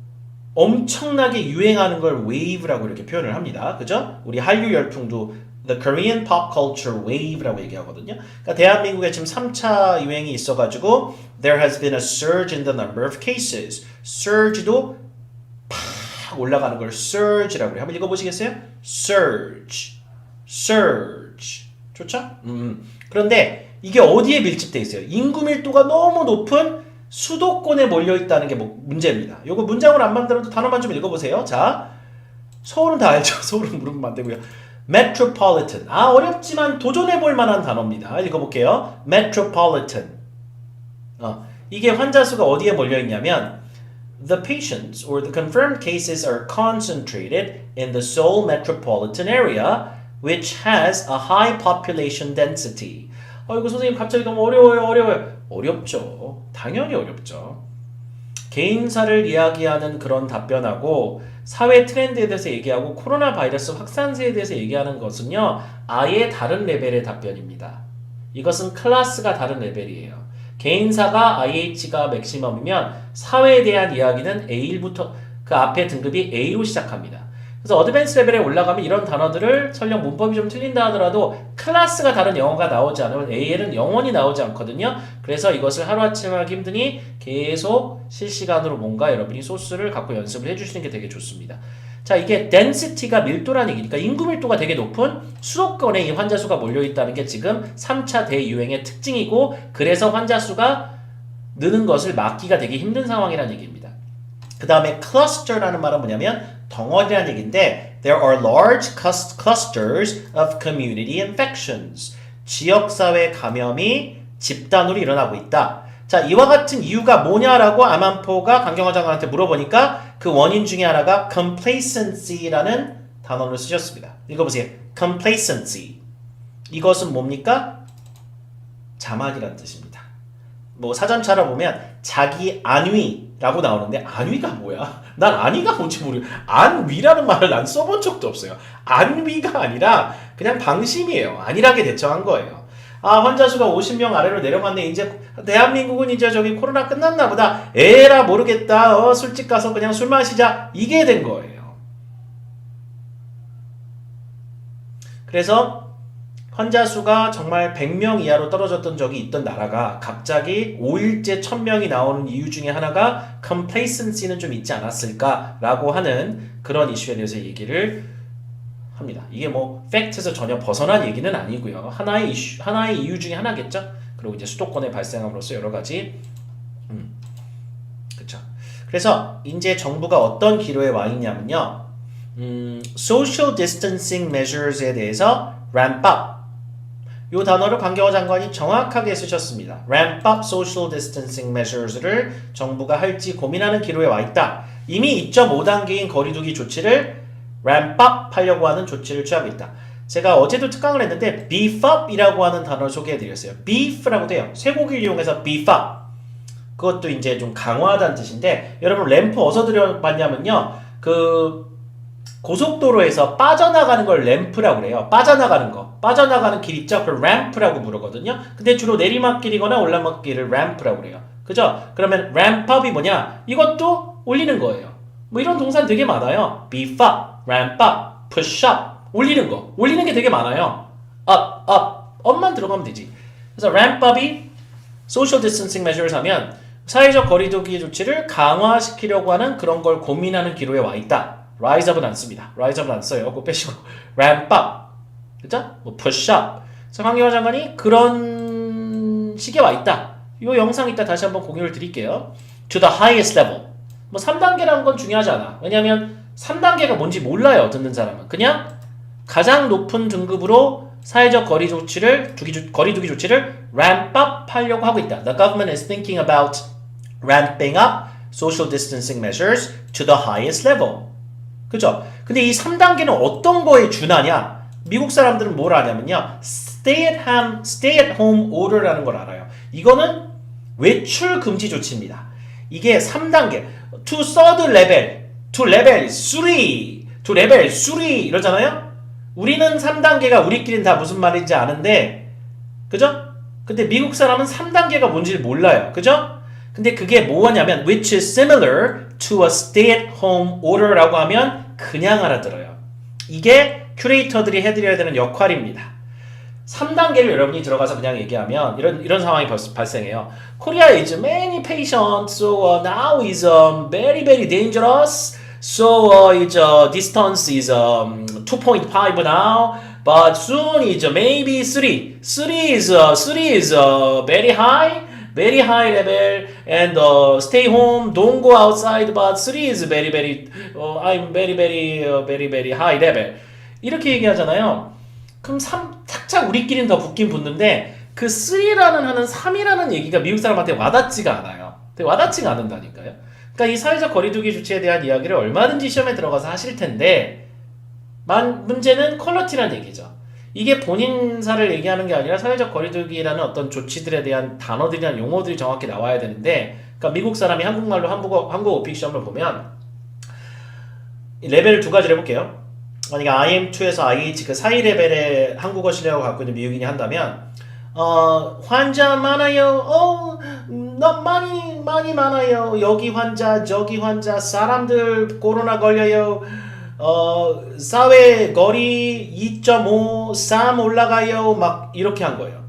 엄청나게 유행하는 걸 wave라고 이렇게 표현을 합니다. 그죠? 우리 한류 열풍도 The Korean Pop Culture Wave라고 얘기하거든요. 그러니까 대한민국에 지금 3차 유행이 있어가지고 There has been a surge in the number of cases. surge도 팍 올라가는 걸 surge라고 해요. 한번 읽어보시겠어요? surge. surge. 좋죠? 그런데 이게 어디에 밀집돼 있어요? 인구 밀도가 너무 높은 수도권에 몰려있다는 게 문제입니다. 요거 문장으로 안 만들어도 단어만 좀 읽어보세요. 자, 서울은 다 알죠? 서울은 물으면 안 되고요. metropolitan. 아, 어렵지만 도전해볼 만한 단어입니다. 읽어볼게요. metropolitan. 이게 환자 수가 어디에 몰려있냐면 The patients or the confirmed cases are concentrated in the Seoul metropolitan area which has a high population density. 이거 선생님 갑자기 너무 어려워요. 어렵죠. 당연히 어렵죠. 개인사를 이야기하는 그런 답변하고 사회 트렌드에 대해서 얘기하고 코로나 바이러스 확산세에 대해서 얘기하는 것은요. 아예 다른 레벨의 답변입니다. 이것은 클래스가 다른 레벨이에요. 개인사가 IH가 맥시멈이면 사회에 대한 이야기는 A1부터 그 앞에 등급이 A로 시작합니다. 그래서 어드밴스 레벨에 올라가면 이런 단어들을 설령 문법이 좀 틀린다 하더라도 클래스가 다른 영어가 나오지 않으면 AL은 영원히 나오지 않거든요. 그래서 이것을 하루아침에 하기 힘드니 계속 실시간으로 뭔가 여러분이 소스를 갖고 연습을 해주시는 게 되게 좋습니다. 자, 이게 density가 밀도라는 얘기니까 인구 밀도가 되게 높은 수도권에 이 환자 수가 몰려있다는 게 지금 3차 대유행의 특징이고 그래서 환자 수가 느는 것을 막기가 되게 힘든 상황이라는 얘기입니다. 그 다음에 cluster라는 말은 뭐냐면 덩어리라는 얘기인데 There are large clusters of community infections. 지역사회 감염이 집단으로 일어나고 있다. 자, 이와 같은 이유가 뭐냐라고 아만포가 강경화 장관한테 물어보니까 그 원인 중에 하나가 complacency라는 단어를 쓰셨습니다. 읽어보세요. complacency. 이것은 뭡니까? 자만이라는 뜻입니다. 뭐 사전 찾아보면 자기 안위라고 나오는데 안위가 뭐야? 난 안위가 뭔지 모르겠어요. 안위라는 말을 난 써본 적도 없어요. 안위가 아니라 그냥 방심이에요. 안일하게 대처한 거예요. 아, 환자 수가 50명 아래로 내려갔네. 이제 대한민국은 이제 저기 코로나 끝났나 보다. 에라 모르겠다. 술집 가서 그냥 술 마시자. 이게 된 거예요. 그래서 환자 수가 정말 100명 이하로 떨어졌던 적이 있던 나라가 갑자기 5일째 1000명이 나오는 이유 중에 하나가 complacency는 좀 있지 않았을까라고 하는 그런 이슈에 대해서 얘기를 합니다. 이게 뭐 팩트에서 전혀 벗어난 얘기는 아니고요. 하나의 이슈, 하나의 이유 중에 하나겠죠. 그리고 이제 수도권에 발생함으로써 여러 가지 그렇죠. 그래서 이제 정부가 어떤 기로에 와 있냐면요. social distancing measures에 대해서 ramp up 이 단어를 강경화 장관이 정확하게 쓰셨습니다. ramp up social distancing measures를 정부가 할지 고민하는 기로에 와 있다. 이미 2.5단계인 거리두기 조치를 ramp up 하려고 하는 조치를 취하고 있다. 제가 어제도 특강을 했는데 beef up이라고 하는 단어를 소개해드렸어요. beef라고 돼요. 쇠고기를 이용해서 beef up. 그것도 이제 좀 강화하다는 뜻인데 여러분 램프 어디서 들여봤냐면요. 그 고속도로에서 빠져나가는 걸 램프라고 그래요. 빠져나가는 길 있죠? 그걸 램프라고 부르거든요. 근데 주로 내리막길이거나 올라막길을 램프라고 그래요. 그죠? 그러면 램프업이 뭐냐? 이것도 올리는 거예요. 뭐 이런 동사는 되게 많아요. beef up, ramp up, push up. 올리는 게 되게 많아요. up만 들어가면 되지. 그래서 ramp up이 social distancing measures 하면 사회적 거리두기 조치를 강화시키려고 하는 그런 걸 고민하는 기로에 와 있다. rise up은 안 씁니다. rise up은 안 써요. 그거 빼시고 ramp up, 그죠? 뭐 push up. 그래서 강경화 장관이 그런 식에 와 있다. 이 영상 이따 다시 한번 공유를 드릴게요. to the highest level. 뭐 3단계라는 건 중요하지 않아. 왜냐하면 3단계가 뭔지 몰라요. 듣는 사람은. 그냥 가장 높은 등급으로 사회적 거리두기 조치를 ramp up 하려고 하고 있다. The government is thinking about ramping up social distancing measures to the highest level. 그죠? 근데 이 3단계는 어떤 거에 준하냐? 미국 사람들은 뭘 아냐면요. stay at home order라는 걸 알아요. 이거는 외출 금지 조치입니다. 이게 3단계, to third level, to level 3 이러잖아요? 우리는 3단계가 우리끼리는 다 무슨 말인지 아는데, 그죠? 근데 미국 사람은 3단계가 뭔지 몰라요. 그죠? 근데 그게 뭐냐면 which is similar to a stay-at-home order라고 하면 그냥 알아들어요. 이게 큐레이터들이 해드려야 되는 역할입니다. 3단계를 여러분이 들어가서 그냥 얘기하면 이런 상황이 발생해요. Korea is many patients, so now is very very dangerous. So its distance is 2.5 now, but soon is maybe 3. 3 is very high level, and stay home, don't go outside, but 3 is very very I'm very high level. 이렇게 얘기하잖아요. 그럼 3 착착 우리끼리는 더 붙긴 붙는데 그 3라는 하는 3이라는 얘기가 미국 사람한테 와닿지가 않아요. 와닿지가 않는다니까요. 그러니까 이 사회적 거리두기 조치에 대한 이야기를 얼마든지 시험에 들어가서 하실 텐데 문제는 퀄리티라는 얘기죠. 이게 본인사를 얘기하는 게 아니라 사회적 거리두기라는 어떤 조치들에 대한 단어들이나 용어들이 정확히 나와야 되는데, 그러니까 미국 사람이 한국말로 한국어 오픽 시험을 보면 레벨을 두 가지로 해볼게요. 만약에 IM2에서 IH 그 사이 레벨의 한국어 실력을 갖고 있는 미국인이 한다면 환자 많아요. 많이 많아요. 여기 환자, 저기 환자, 사람들 코로나 걸려요. 사회 거리 2.5, 3 올라가요. 막 이렇게 한 거예요.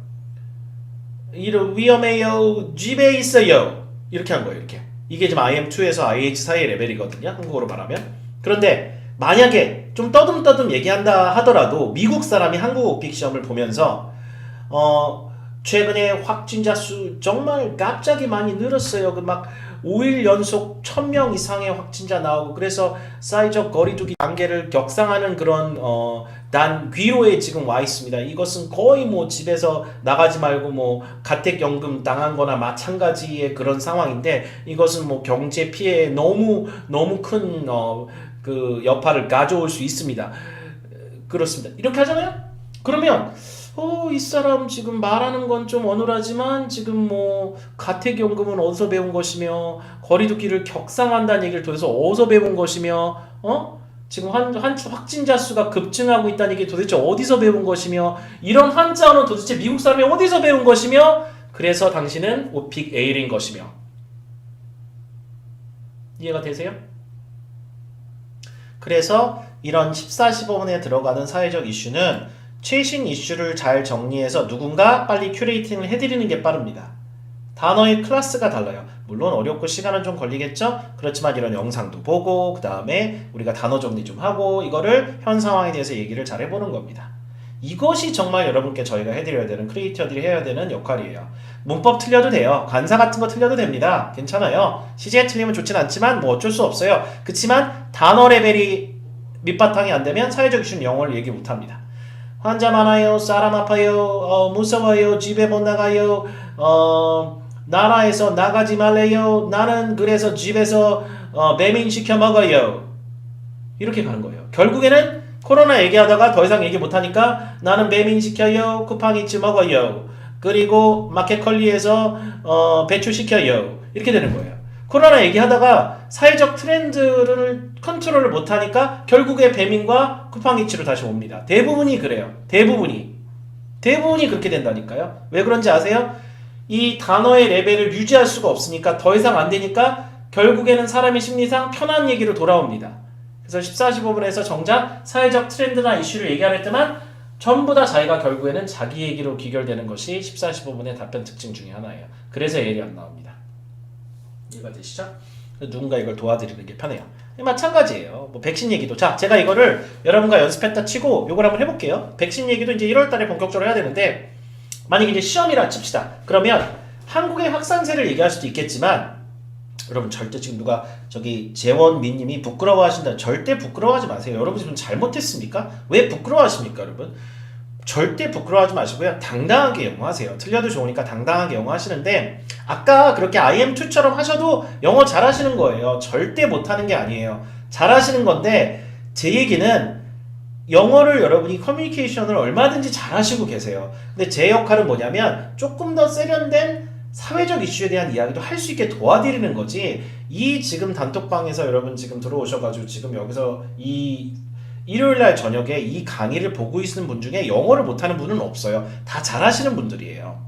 위험해요. 집에 있어요. 이렇게 한 거예요. 이렇게. 이게 지금 IM2에서 IH 사이의 레벨이거든요. 한국어로 말하면. 그런데 만약에 좀 떠듬떠듬 얘기한다 하더라도 미국 사람이 한국어 오픽 시험을 보면서 최근에 확진자 수 정말 갑자기 많이 늘었어요. 막 5일 연속 1000명 이상의 확진자 나오고, 그래서 사회적 거리두기 단계를 격상하는 그런 난귀로에 지금 와 있습니다. 이것은 거의 뭐 집에서 나가지 말고 뭐 가택연금 당한 거나 마찬가지의 그런 상황인데, 이것은 뭐 경제 피해에 너무 큰 그 여파를 가져올 수 있습니다. 그렇습니다. 이렇게 하잖아요? 그러면 이 사람 지금 말하는 건 좀 어눌하지만 지금 뭐 가택연금은 어디서 배운 것이며 거리두기를 격상한다는 얘기를 통해서 어디서 배운 것이며 지금 확진자 수가 급증하고 있다는 게 도대체 어디서 배운 것이며 이런 한자어는 도대체 미국 사람이 어디서 배운 것이며 그래서 당신은 오픽 에일인 것이며 이해가 되세요? 그래서 이런 14, 15분에 들어가는 사회적 이슈는 최신 이슈를 잘 정리해서 누군가 빨리 큐레이팅을 해드리는 게 빠릅니다. 단어의 클래스가 달라요. 물론 어렵고 시간은 좀 걸리겠죠? 그렇지만 이런 영상도 보고 그 다음에 우리가 단어 정리 좀 하고 이거를 현 상황에 대해서 얘기를 잘 해보는 겁니다. 이것이 정말 여러분께 저희가 해드려야 되는 크리에이터들이 해야 되는 역할이에요. 문법 틀려도 돼요. 관사 같은 거 틀려도 됩니다. 괜찮아요. 시제 틀리면 좋진 않지만 뭐 어쩔 수 없어요. 그치만 단어 레벨이 밑바탕이 안 되면 사회적 이슈는 영어를 얘기 못합니다. 환자 많아요. 사람 아파요. 무서워요. 집에 못 나가요. 나라에서 나가지 말래요. 나는 그래서 집에서 배민시켜 먹어요. 이렇게 가는 거예요. 결국에는 코로나 얘기하다가 더 이상 얘기 못하니까 나는 배민시켜요. 쿠팡이츠 먹어요. 그리고 마켓컬리에서 배출시켜요. 이렇게 되는 거예요. 코로나 얘기하다가 사회적 트렌드를 컨트롤을 못하니까 결국에 배민과 쿠팡이츠로 다시 옵니다. 대부분이 그래요. 대부분이 그렇게 된다니까요. 왜 그런지 아세요? 이 단어의 레벨을 유지할 수가 없으니까 더 이상 안 되니까 결국에는 사람의 심리상 편한 얘기로 돌아옵니다. 그래서 14, 15분에서 정작 사회적 트렌드나 이슈를 얘기할 때만 전부 다 자기가 결국에는 자기 얘기로 귀결되는 것이 14, 15분의 답변 특징 중에 하나예요. 그래서 L이 안 나옵니다. 이해가 되시죠? 누군가 이걸 도와드리는 게 편해요. 마찬가지예요. 뭐 백신 얘기도 자 제가 이거를 여러분과 연습했다 치고 이걸 한번 해볼게요. 백신 얘기도 이제 1월달에 본격적으로 해야 되는데 만약에 이제 시험이라 칩시다. 그러면 한국의 확산세를 얘기할 수도 있겠지만 여러분 절대 지금 누가 저기 재원민님이 부끄러워하신다. 절대 부끄러워하지 마세요. 여러분 지금 잘못했습니까? 왜 부끄러워하십니까, 여러분? 절대 부끄러워하지 마시고요. 당당하게 영어하세요. 틀려도 좋으니까 당당하게 영어하시는데 아까 그렇게 IM2처럼 하셔도 영어 잘하시는 거예요. 절대 못하는 게 아니에요. 잘하시는 건데 제 얘기는 영어를 여러분이 커뮤니케이션을 얼마든지 잘하시고 계세요. 근데 제 역할은 뭐냐면 조금 더 세련된 사회적 이슈에 대한 이야기도 할 수 있게 도와드리는 거지. 이 지금 단톡방에서 여러분 지금 들어오셔가지고 지금 여기서 이 일요일날 저녁에 이 강의를 보고 있는 분 중에 영어를 못하는 분은 없어요. 다 잘하시는 분들이에요.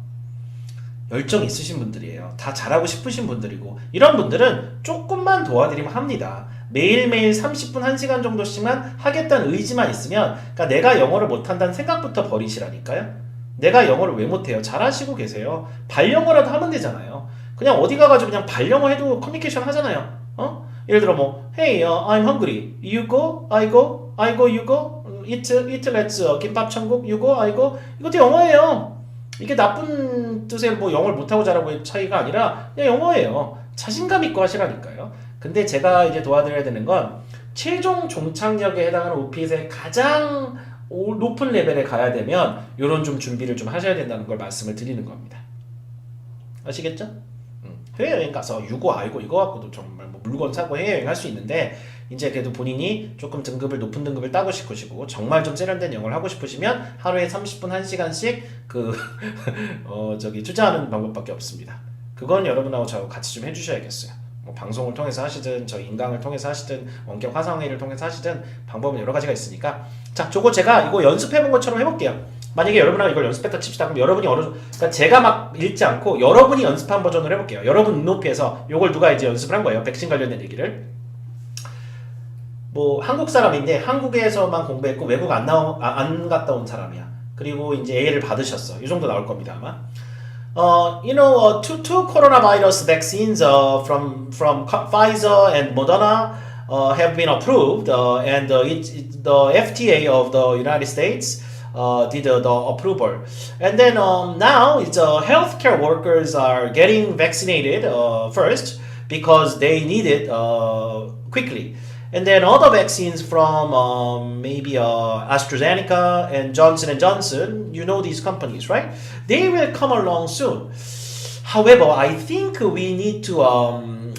열정 있으신 분들이에요. 다 잘하고 싶으신 분들이고 이런 분들은 조금만 도와드리면 합니다. 매일매일 30분 1시간 정도씩만 하겠다는 의지만 있으면 그러니까 내가 영어를 못한다는 생각부터 버리시라니까요. 내가 영어를 왜 못해요? 잘하시고 계세요. 발영어라도 하면 되잖아요. 그냥 어디 가가지고 그냥 발영어 해도 커뮤니케이션 하잖아요. 예를 들어 뭐 Hey, I'm hungry. You go, I go, I go, you go. Eat, let's. 김밥 천국, you go, I go. 이것도 영어예요. 이게 나쁜 뜻의 뭐 영어를 못하고 잘하고의 차이가 아니라 그냥 영어예요. 자신감 있고 하시라니까요. 근데 제가 이제 도와드려야 되는 건 최종 종착역에 해당하는 오핏의 가장 높은 레벨에 가야 되면 이런 좀 준비를 좀 하셔야 된다는 걸 말씀을 드리는 겁니다. 아시겠죠? 해외여행 가서 유고 알고 이거 갖고도 정말 뭐 물건 사고 해외여행 할 수 있는데 이제 그래도 본인이 조금 등급을 높은 등급을 따고 싶으시고 정말 좀 세련된 영어를 하고 싶으시면 하루에 30분 1시간씩 저기 투자하는 방법밖에 없습니다. 그건 여러분하고 저하고 같이 좀 해주셔야겠어요. 뭐 방송을 통해서 하시든 저 인강을 통해서 하시든 원격 화상회의를 통해서 하시든 방법은 여러 가지가 있으니까 자 저거 제가 이거 연습해본 것처럼 해볼게요. 만약에 여러분하고 이걸 연습했다 칩시다. 그럼 여러분이 그러니까 제가 막 읽지 않고 여러분이 연습한 버전을 해볼게요. 여러분 눈높이에서 이걸 누가 이제 연습을 한 거예요. 백신 관련된 얘기를. 뭐 한국 사람인데 한국에서만 공부했고 외국 안 갔다 온 사람이야. 그리고 이제 A를 받으셨어. 이 정도 나올 겁니다 아마. Two coronavirus vaccines from Pfizer and Moderna have been approved, and the FDA of the United States did the approval. And then now it's healthcare workers are getting vaccinated first because they need it quickly. And then other vaccines from maybe AstraZeneca and Johnson & Johnson, you know these companies, right? They will come along soon. However, I think we need to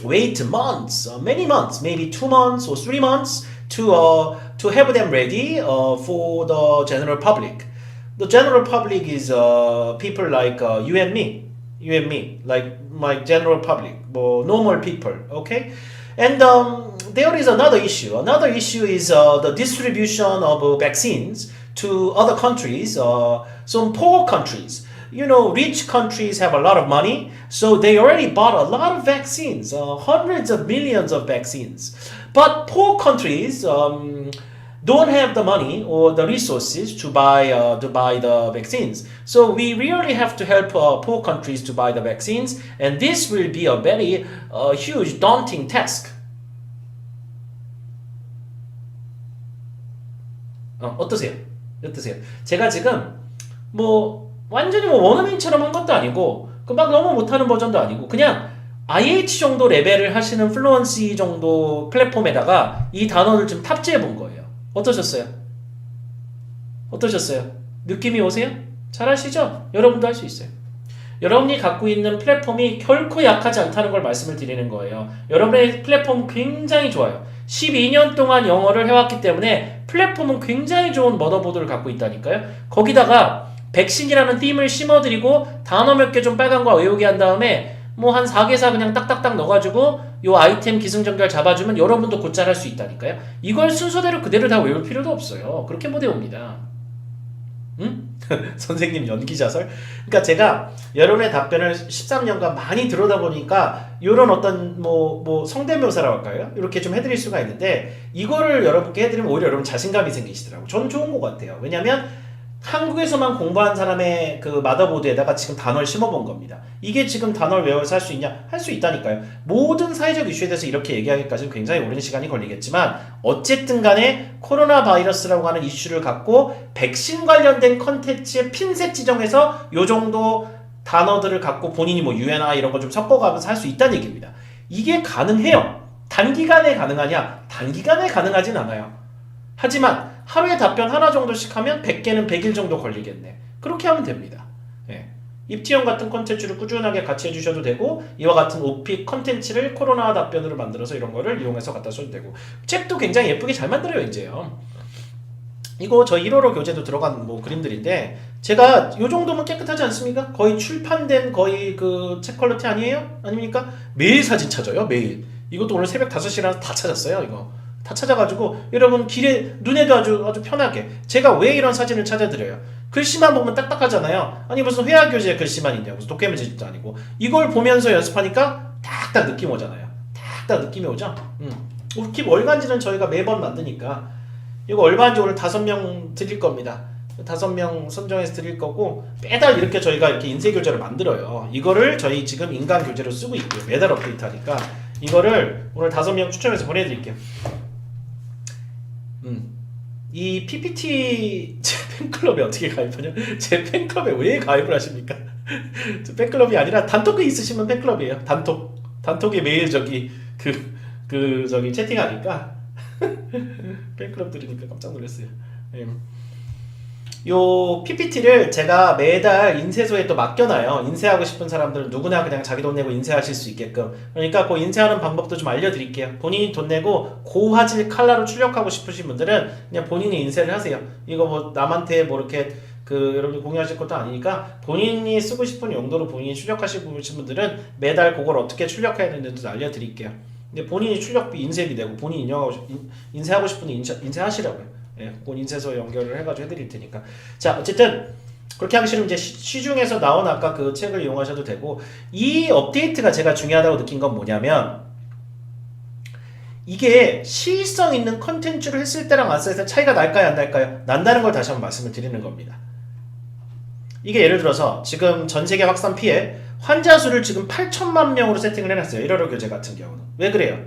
wait months, many months, maybe 2 months or 3 months to have them ready for the general public. The general public is people like you and me, like my general public, normal people, okay? And there is another issue. Another issue is the distribution of vaccines to other countries, some poor countries. You know, rich countries have a lot of money, so they already bought a lot of vaccines, hundreds of millions of vaccines. But poor countries don't have the money or the resources to buy the vaccines. So we really have to help poor countries to buy the vaccines, and this will be a very huge, daunting task. 어떠세요? 어떠세요? 제가 지금 뭐 완전히 뭐 원어민처럼 한 것도 아니고 그 막 너무 못하는 버전도 아니고 그냥 IH 정도 레벨을 하시는 플루언시 정도 플랫폼에다가 이 단어를 좀 탑재해 본 거예요. 어떠셨어요? 어떠셨어요? 느낌이 오세요? 잘하시죠? 여러분도 할 수 있어요. 여러분이 갖고 있는 플랫폼이 결코 약하지 않다는 걸 말씀을 드리는 거예요. 여러분의 플랫폼 굉장히 좋아요. 12년 동안 영어를 해왔기 때문에 플랫폼은 굉장히 좋은 머더보드를 갖고 있다니까요. 거기다가 백신이라는 띠을 심어드리고 단어 몇 개 좀 빨간 거 외우게 한 다음에 뭐 한 4개사 그냥 딱딱딱 넣어가지고 요 아이템 기승전결 잡아주면 여러분도 곧잘 할 수 있다니까요. 이걸 순서대로 그대로 다 외울 필요도 없어요. 그렇게 못 외웁니다. 응? 선생님 연기자설? 그러니까 제가 여러분의 답변을 13년간 많이 들어다보니까 이런 어떤 뭐 성대묘사라고 할까요? 이렇게 좀 해드릴 수가 있는데 이거를 여러분께 해드리면 오히려 여러분 자신감이 생기시더라고요. 저는 좋은 것 같아요. 왜냐면 한국에서만 공부한 사람의 그 마더보드에다가 지금 단어를 심어본 겁니다. 이게 지금 단어를 외워서 할 수 있냐? 할 수 있다니까요. 모든 사회적 이슈에 대해서 이렇게 얘기하기까지는 굉장히 오랜 시간이 걸리겠지만 어쨌든 간에 코로나 바이러스라고 하는 이슈를 갖고 백신 관련된 컨텐츠의 핀셋 지정해서 요 정도 단어들을 갖고 본인이 뭐 유엔아 이런 거 좀 섞어가면서 할 수 있다는 얘기입니다. 이게 가능해요. 단기간에 가능하냐? 단기간에 가능하진 않아요. 하지만 하루에 답변 하나 정도씩 하면 100개는 100일 정도 걸리겠네. 그렇게 하면 됩니다. 예. 입티형 같은 컨텐츠를 꾸준하게 같이 해주셔도 되고 이와 같은 오픽 컨텐츠를 코로나 답변으로 만들어서 이런 거를 이용해서 갖다 써도 되고 책도 굉장히 예쁘게 잘 만들어요 이제요. 이거 저 1월호 교재도 들어간 뭐 그림들인데 제가 요 정도면 깨끗하지 않습니까? 거의 출판된 거의 그 책 퀄리티 아니에요? 아닙니까? 매일 사진 찾아요 매일. 이것도 오늘 새벽 5시라서 다 찾았어요 이거. 다 찾아가지고 여러분 길에 눈에도 아주 편하게 제가 왜 이런 사진을 찾아드려요. 글씨만 보면 딱딱하잖아요. 아니 무슨 회화 교재에 글씨만 있냐고 무슨 도깨비집도 아니고 이걸 보면서 연습하니까 딱딱 느낌 오잖아요. 딱딱 느낌이 오죠. 킵 월간지는 저희가 매번 만드니까 이거 얼마인지 오늘 5명 드릴 겁니다. 5명 선정해서 드릴 거고 매달 이렇게 저희가 이렇게 인쇄 교재를 만들어요. 이거를 저희 지금 인간 교재로 쓰고 있고요. 매달 업데이트하니까 이거를 오늘 5명 추첨해서 보내드릴게요. 이 PPT 제 팬클럽에 어떻게 가입하냐? 제 팬클럽에 왜 가입을 하십니까? 팬클럽이 아니라 단톡이 있으시면 팬클럽이에요. 단톡에 매일 저기 저기 채팅하니까 팬클럽 들으니까 깜짝 놀랐어요. 요 PPT를 제가 매달 인쇄소에 또 맡겨놔요. 인쇄하고 싶은 사람들은 누구나 그냥 자기 돈 내고 인쇄하실 수 있게끔. 그러니까 그 인쇄하는 방법도 좀 알려드릴게요. 본인이 돈 내고 고화질 컬러로 출력하고 싶으신 분들은 그냥 본인이 인쇄를 하세요. 이거 뭐 남한테 뭐 이렇게 여러분이 공유하실 것도 아니니까 본인이 쓰고 싶은 용도로 본인이 출력하시고 싶은 분들은 매달 그걸 어떻게 출력해야 되는지도 알려드릴게요. 근데 본인이 출력비 인쇄비 내고 본인이 인쇄하고 싶은 인쇄하시라고요. 예, 그건 인쇄소 연결을 해가지고 해드릴 테니까. 자, 어쨌든 그렇게 하기 싫으면 이제 시중에서 나온 아까 그 책을 이용하셔도 되고 이 업데이트가 제가 중요하다고 느낀 건 뭐냐면 이게 시의성 있는 컨텐츠를 했을 때랑 안 했을 때 차이가 날까요, 안 날까요? 난다는 걸 다시 한번 말씀을 드리는 겁니다. 이게 예를 들어서 지금 전 세계 확산 피해 환자 수를 지금 8천만 명으로 세팅을 해놨어요. 1월호 교재 같은 경우는. 왜 그래요?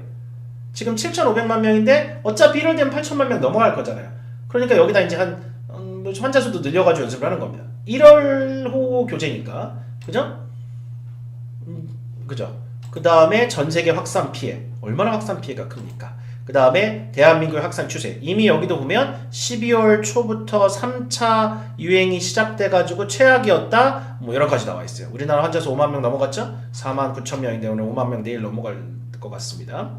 지금 7,500만 명인데 어차피 1월 되면 8천만 명 넘어갈 거잖아요. 그러니까 여기다 이제 환자 수도 늘려가지고 연습을 하는 겁니다. 1월호 교재니까. 그죠? 그죠? 그 다음에 전 세계 확산 피해. 얼마나 확산 피해가 큽니까? 그 다음에 대한민국의 확산 추세. 이미 여기도 보면 12월 초부터 3차 유행이 시작돼가지고 최악이었다. 뭐 여러 가지 나와 있어요. 우리나라 환자 수 5만 명 넘어갔죠? 4만 9천 명인데 오늘 5만 명 내일 넘어갈 것 같습니다.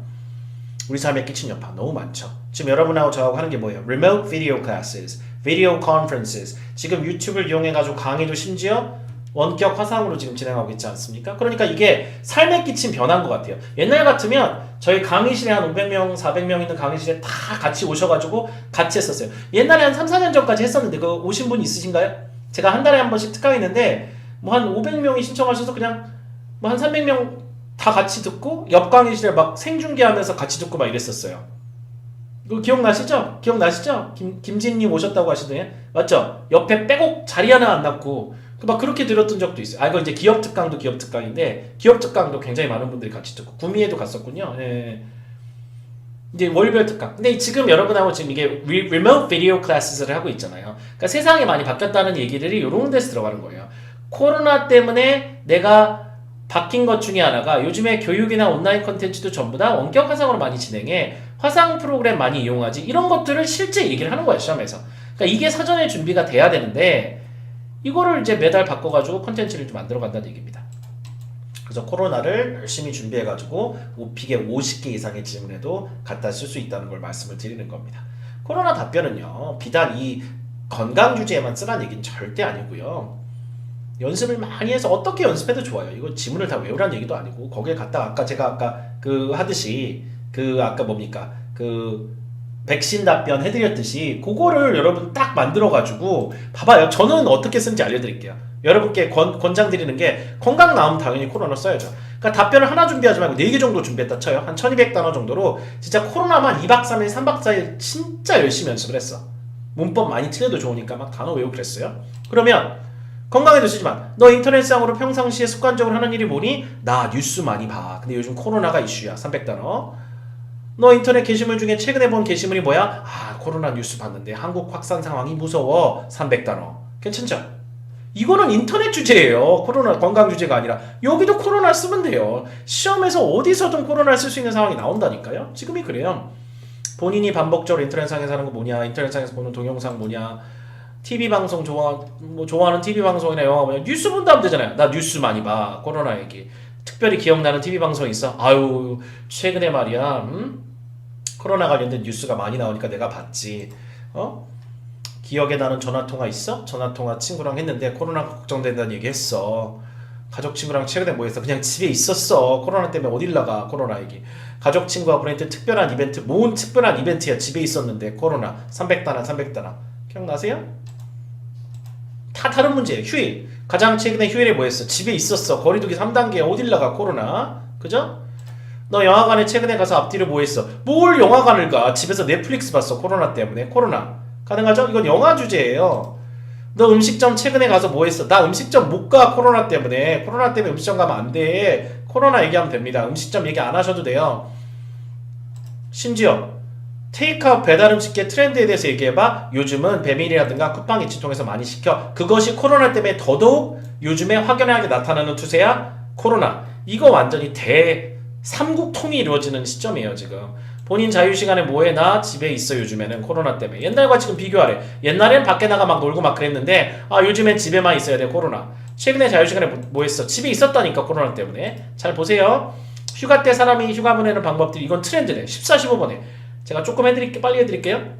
우리 삶에 끼친 여파 너무 많죠. 지금 여러분하고 저하고 하는 게 뭐예요? Remote video classes, video conferences. 지금 유튜브를 이용해가지고 강의도 심지어 원격 화상으로 지금 진행하고 있지 않습니까? 그러니까 이게 삶에 끼친 변화인 것 같아요. 옛날 같으면 저희 강의실에 한 500명, 400명 있는 강의실에 다 같이 오셔가지고 같이 했었어요. 옛날에 한 3, 4년 전까지 했었는데 그거 오신 분 있으신가요? 제가 한 달에 한 번씩 특강했는데 뭐 한 500명이 신청하셔서 그냥 뭐 한 300명 다 같이 듣고 옆 강의실에 막 생중계하면서 같이 듣고 막 이랬었어요. 이거 기억나시죠? 기억나시죠? 김진님 오셨다고 하시더니 맞죠? 옆에 빼곡 자리 하나 안 남고 막 그렇게 들었던 적도 있어요. 아 이거 이제 기업 특강도 기업 특강인데 기업 특강도 굉장히 많은 분들이 같이 듣고 구미에도 갔었군요. 예. 이제 월별 특강. 근데 지금 여러분하고 지금 이게 remote video classes를 하고 있잖아요. 그러니까 세상이 많이 바뀌었다는 얘기들이 이런 데서 들어가는 거예요. 코로나 때문에 내가 바뀐 것 중에 하나가 요즘에 교육이나 온라인 컨텐츠도 전부 다 원격 화상으로 많이 진행해. 화상 프로그램 많이 이용하지. 이런 것들을 실제 얘기를 하는 거야, 시험에서. 그러니까 이게 사전에 준비가 돼야 되는데 이거를 이제 매달 바꿔가지고 컨텐츠를 좀 만들어 간다는 얘기입니다. 그래서 코로나를 열심히 준비해가지고 오픽에 50개 이상의 질문에도 갖다 쓸 수 있다는 걸 말씀을 드리는 겁니다. 코로나 답변은요, 비단 이 건강 주제에만 쓰라는 얘기는 절대 아니고요. 연습을 많이 해서 어떻게 연습해도 좋아요. 이거 지문을 다 외우라는 얘기도 아니고 거기에 갖다가 아까 제가 그 하듯이 아까 뭡니까 백신 답변 해드렸듯이 그거를 여러분 딱 만들어가지고 봐봐요. 저는 어떻게 쓰는지 알려드릴게요. 여러분께 권장드리는 게 건강 나오면 당연히 코로나 써야죠. 그러니까 답변을 하나 준비하지 말고 4개 정도 준비했다 쳐요. 한 1200단어 정도로 진짜 코로나만 2박 3일 3박 4일 진짜 열심히 연습을 했어. 문법 많이 틀려도 좋으니까 막 단어 외우고 그랬어요. 그러면 건강에도 쓰지만 너 인터넷상으로 평상시에 습관적으로 하는 일이 뭐니? 나 뉴스 많이 봐. 근데 요즘 코로나가 이슈야. 300단어. 너 인터넷 게시물 중에 최근에 본 게시물이 뭐야? 아 코로나 뉴스 봤는데 한국 확산 상황이 무서워. 300단어. 괜찮죠? 이거는 인터넷 주제예요. 코로나 건강 주제가 아니라 여기도 코로나 쓰면 돼요. 시험에서 어디서든 코로나를 쓸 수 있는 상황이 나온다니까요. 지금이 그래요. 본인이 반복적으로 인터넷상에서 하는 거 뭐냐, 인터넷상에서 보는 동영상 뭐냐, TV 방송 좋아하는 TV 방송이나 영화 뭐냐, 뉴스 본다 하면 되잖아요. 나 뉴스 많이 봐. 코로나 얘기. 특별히 기억나는 TV 방송 있어? 아유 최근에 말이야 코로나 관련된 뉴스가 많이 나오니까 내가 봤지. 기억에 나는 전화통화 있어? 전화통화 친구랑 했는데 코로나 걱정된다는 얘기 했어. 가족 친구랑 최근에 뭐 했어? 그냥 집에 있었어. 코로나 때문에 어딜 나가. 코로나 얘기. 가족 친구가 보냈던 특별한 이벤트, 뭔 특별한 이벤트야. 집에 있었는데 코로나 300단어 기억나세요? 다 다른 문제예요. 휴일. 가장 최근에 휴일에 뭐 했어? 집에 있었어. 거리두기 3단계 어딜 나가. 코로나. 그죠? 너 영화관에 최근에 가서 앞뒤로 뭐 했어? 뭘 영화관을 가? 집에서 넷플릭스 봤어. 코로나 때문에. 코로나. 가능하죠? 이건 영화 주제예요. 너 음식점 최근에 가서 뭐 했어? 나 음식점 못 가. 코로나 때문에. 코로나 때문에 음식점 가면 안 돼. 코로나 얘기하면 됩니다. 음식점 얘기 안 하셔도 돼요. 심지어 테이크아웃 배달 음식의 트렌드에 대해서 얘기해봐. 요즘은 배민이라든가 쿠팡 이츠 통해서 많이 시켜. 그것이 코로나 때문에 더더욱 요즘에 확연하게 나타나는 투세야. 코로나. 이거 완전히 삼국통이 이루어지는 시점이에요 지금. 본인 자유시간에 뭐해? 나 집에 있어. 요즘에는 코로나 때문에. 옛날과 지금 비교하래. 옛날엔 밖에 나가 막 놀고 막 그랬는데 요즘엔 집에만 있어야 돼. 코로나. 최근에 자유시간에 뭐 했어? 집에 있었다니까. 코로나 때문에. 잘 보세요. 휴가 때 사람이 휴가 보내는 방법들이 이건 트렌드네. 14, 15번에 제가 조금 빨리 해드릴게요.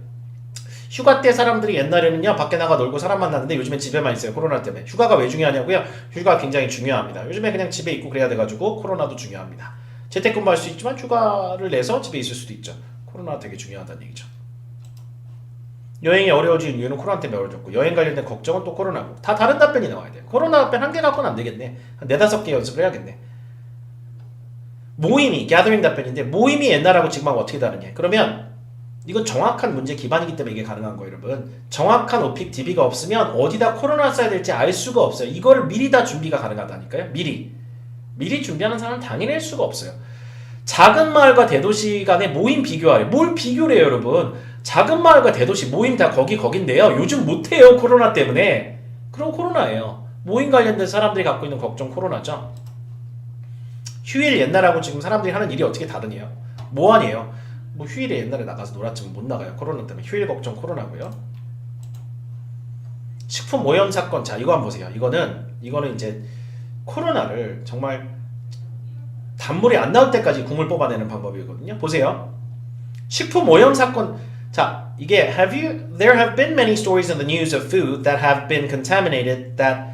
휴가 때 사람들이 옛날에는요 밖에 나가 놀고 사람 만났는데 요즘엔 집에만 있어요. 코로나 때문에. 휴가가 왜 중요하냐고요? 휴가 굉장히 중요합니다. 요즘에 그냥 집에 있고 그래야 돼가지고 코로나도 중요합니다. 재택근무할 수 있지만 휴가를 내서 집에 있을 수도 있죠. 코로나 되게 중요하다는 얘기죠. 여행이 어려워진 이유는 코로나 때문에 어려워졌고 여행 관련된 걱정은 또 코로나고. 다 다른 답변이 나와야 돼요. 코로나 답변 한 개 갖고는 안 되겠네. 한 4-5개 연습을 해야겠네. 모임이 gathering 답변인데 모임이 옛날하고 지금하고 어떻게 다르냐. 그러면 이건 정확한 문제 기반이기 때문에 이게 가능한 거예요. 여러분. 정확한 오픽 DB가 없으면 어디다 코로나 써야 될지 알 수가 없어요. 이거를 미리 다 준비가 가능하다니까요. 미리 준비하는 사람은 당연히 할 수가 없어요. 작은 마을과 대도시 간의 모임 비교하래. 뭘 비교를 해요 여러분. 작은 마을과 대도시 모임 다 거긴데요. 요즘 못해요. 코로나 때문에. 그럼 코로나예요. 모임 관련된 사람들이 갖고 있는 걱정 코로나죠. 휴일 옛날하고 지금 사람들이 하는 일이 어떻게 다르냐. 뭐하니에요. 뭐 휴일에 옛날에 나가서 놀았지만 못 나가요. 코로나 때문에. 휴일 걱정 코로나고요. 식품 오염 사건. 자 이거 한번 보세요. 이거는 이제 코로나를 정말 단물이 안 나올 때까지 국물 뽑아내는 방법이거든요. 보세요. 식품 오염 사건. 자, 이게 there have been many stories in the news of food that have been contaminated that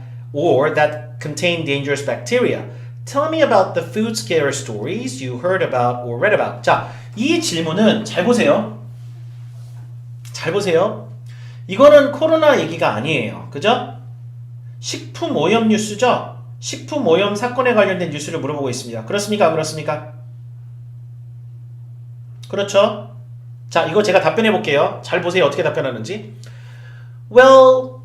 contain dangerous bacteria. Tell me about the food scare stories you heard about or read about. 자, 이 질문은 잘 보세요. 잘 보세요. 이거는 코로나 얘기가 아니에요. 그죠? 식품 오염 뉴스죠? 식품 오염 사건에 관련된 뉴스를 물어보고 있습니다. 그렇습니까? 그렇습니까? 그렇죠? 자, 이거 제가 답변해 볼게요. 잘 보세요. 어떻게 답변하는지. Well,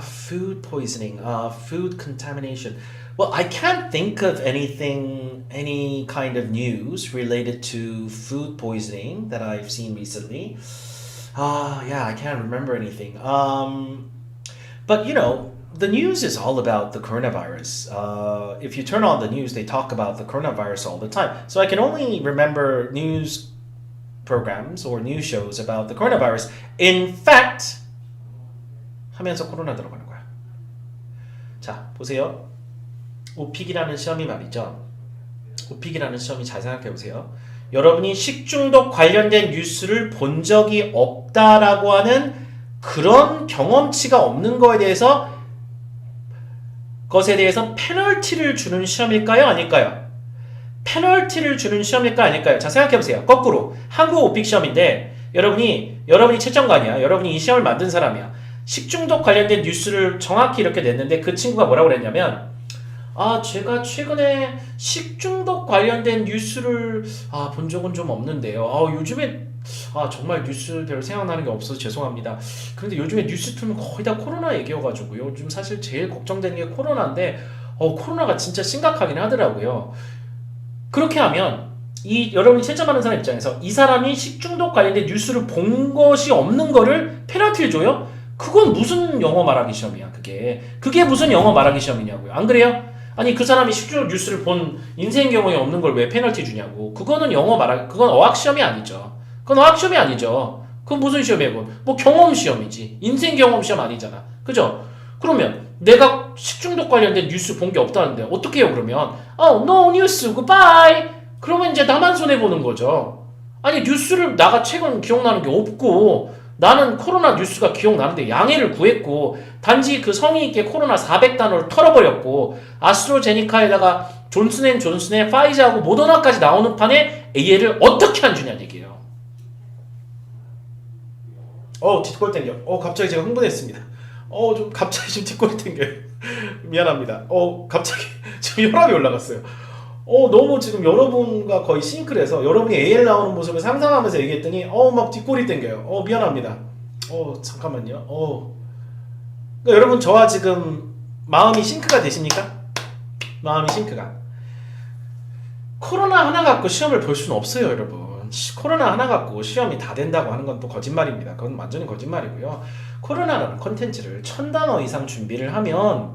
food poisoning, food contamination. Well, I can't think of anything, any kind of news related to food poisoning that I've seen recently. Yeah, I can't remember anything. But you know, the news is all about the coronavirus. If you turn on the news, they talk about the coronavirus all the time. So I can only remember news programs or news shows about the coronavirus. In fact, 하면서 코로나 들어가는 거야. 자, 보세요. 오픽이라는 시험이 말이죠. 오픽이라는 시험이 잘 생각해 보세요. 여러분이 식중독 관련된 뉴스를 본 적이 없다라고 하는 그런 경험치가 없는 것에 대해서 페널티를 주는 시험일까요? 아닐까요? 페널티를 주는 시험일까요? 아닐까요? 자, 생각해 보세요. 거꾸로 한국 오픽 시험인데 여러분이 채점관이야. 여러분이 이 시험을 만든 사람이야. 식중독 관련된 뉴스를 정확히 이렇게 냈는데 그 친구가 뭐라고 그랬냐면 제가 최근에 식중독 관련된 뉴스를 본 적은 좀 없는데요. 요즘에 정말 뉴스 별로 생각나는 게 없어서 죄송합니다. 그런데 요즘에 뉴스 틀면 거의 다 코로나 얘기여가지고요. 요즘 사실 제일 걱정되는 게 코로나인데 코로나가 진짜 심각하긴 하더라고요. 그렇게 하면 여러분이 채점하는 사람 입장에서 이 사람이 식중독 관련된 뉴스를 본 것이 없는 거를 페널티를 줘요? 그건 무슨 영어 말하기 시험이야, 그게 무슨 영어 말하기 시험이냐고요. 안 그래요? 아니, 그 사람이 식중독 뉴스를 본 인생 경험이 없는 걸 왜 페널티 주냐고. 그건 어학 시험이 아니죠. 그건 어학 시험이 아니죠. 그건 무슨 시험이에요? 뭐 경험 시험이지. 인생 경험 시험 아니잖아. 그죠? 그러면 내가 식중독 관련된 뉴스 본 게 없다는데 어떻게 해요, 그러면? No news, goodbye. 그러면 이제 나만 손해보는 거죠. 아니, 뉴스를 나가 최근 기억나는 게 없고 나는 코로나 뉴스가 기억나는데 양해를 구했고 단지 그 성의 있게 코로나 400단어를 털어버렸고 아스트로제니카에다가 존슨앤존슨의 파이자하고 모더나까지 나오는 판에 AL을 어떻게 안 주냐는 얘기예요. 뒷골 땡겨. 갑자기 제가 흥분했습니다. 갑자기 지금 뒷골이 땡겨요. 미안합니다. 갑자기 지금 혈압이 올라갔어요. 너무 지금 여러분과 거의 싱크를 해서 여러분이 AL 나오는 모습을 상상하면서 얘기했더니 막 뒷골이 땡겨요. 미안합니다. 잠깐만요. 그러니까 여러분 저와 지금 마음이 싱크가 되십니까? 마음이 싱크가. 코로나 하나 갖고 시험을 볼 수는 없어요, 여러분. 코로나 하나 갖고 시험이 다 된다고 하는 건 또 거짓말입니다. 그건 완전히 거짓말이고요. 코로나라는 콘텐츠를 1000단어 이상 준비를 하면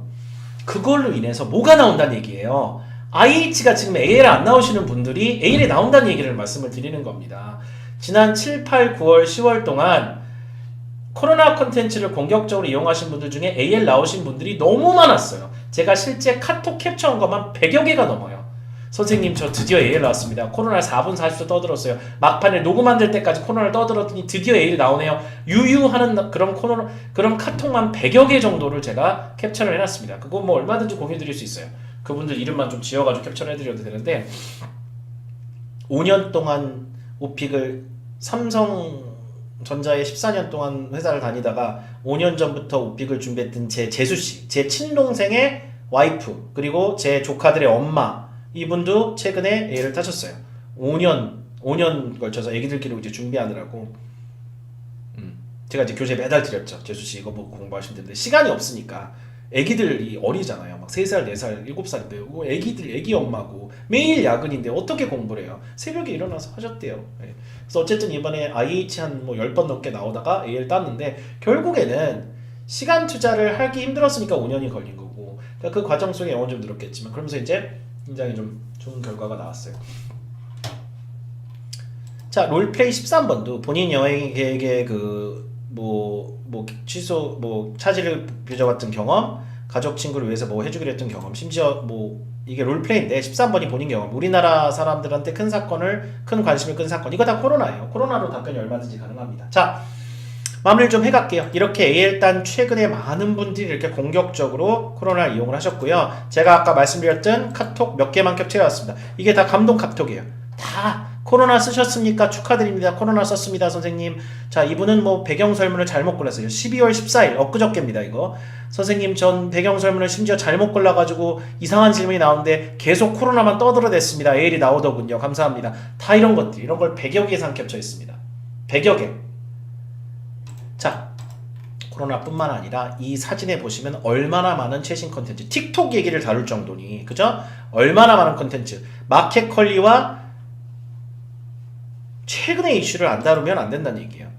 그걸로 인해서 뭐가 나온다는 얘기예요. IH가 지금 AL에 안 나오시는 분들이 AL에 나온다는 얘기를 말씀을 드리는 겁니다. 지난 7, 8, 9월, 10월 동안 코로나 콘텐츠를 공격적으로 이용하신 분들 중에 AL 나오신 분들이 너무 많았어요. 제가 실제 카톡 캡처한 것만 100여 개가 넘어요. 선생님, 저 드디어 AL 나왔습니다. 코로나 4분 40초 떠들었어요. 막판에 녹음만 될 때까지 코로나를 떠들었더니 드디어 AL 나오네요. 유유하는 그런 카톡만 100여 개 정도를 제가 캡처를 해놨습니다. 그거 뭐 얼마든지 공유드릴 수 있어요. 그분들 이름만 좀 지어가지고 캡처를 해드려도 되는데 5년 동안 오픽을 삼성전자에 14년 동안 회사를 다니다가 5년 전부터 오픽을 준비했던 제 재수씨, 제 친동생의 와이프, 그리고 제 조카들의 엄마, 이분도 최근에 A를 타셨어요. 5년 걸쳐서 애기들끼리 이제 준비하느라고 제가 이제 교재 매달 드렸죠. 재수씨 이거 보고 공부하시면 되는데 시간이 없으니까. 애기들이 어리잖아요. 막 3살, 4살, 7살인데 애기 엄마고 매일 야근인데 어떻게 공부를 해요? 새벽에 일어나서 하셨대요. 그래서 어쨌든 이번에 IH 한 10번 넘게 나오다가 AL 땄는데 결국에는 시간 투자를 하기 힘들었으니까 5년이 걸린 거고 그러니까 그 과정 속에 영어 좀 늘었겠지만 그러면서 이제 굉장히 좀 좋은 결과가 나왔어요. 자, 롤플레이 13번도 본인 여행 계획의 차질을 빚어봤던 경험, 가족 친구를 위해서 뭐 해주기로 했던 경험, 심지어 이게 롤플레이인데 13번이 본인 경험, 우리나라 사람들한테 큰 관심을 끈 사건, 이거 다 코로나예요. 코로나로 답변이 얼마든지 가능합니다. 자, 마무리를 좀 해갈게요. 이렇게 일단 최근에 많은 분들이 이렇게 공격적으로 코로나를 이용을 하셨고요. 제가 아까 말씀드렸던 카톡 몇 개만 캡처해왔습니다. 이게 다 감동 카톡이에요. 다 코로나 쓰셨습니까? 축하드립니다. 코로나 썼습니다, 선생님. 자, 이분은 뭐 배경 설문을 잘못 골랐어요. 12월 14일 엊그저께입니다, 이거. 선생님, 전 배경 설문을 심지어 잘못 골라가지고 이상한 질문이 나오는데 계속 코로나만 떠들어댔습니다. 에일이 나오더군요. 감사합니다. 다 이런 것들, 이런 걸 100여 개 이상 캡처했습니다. 100여 개. 자, 코로나뿐만 아니라 이 사진에 보시면 얼마나 많은 최신 컨텐츠, 틱톡 얘기를 다룰 정도니, 그죠? 얼마나 많은 컨텐츠, 마켓컬리와 최근의 이슈를 안 다루면 안 된다는 얘기예요.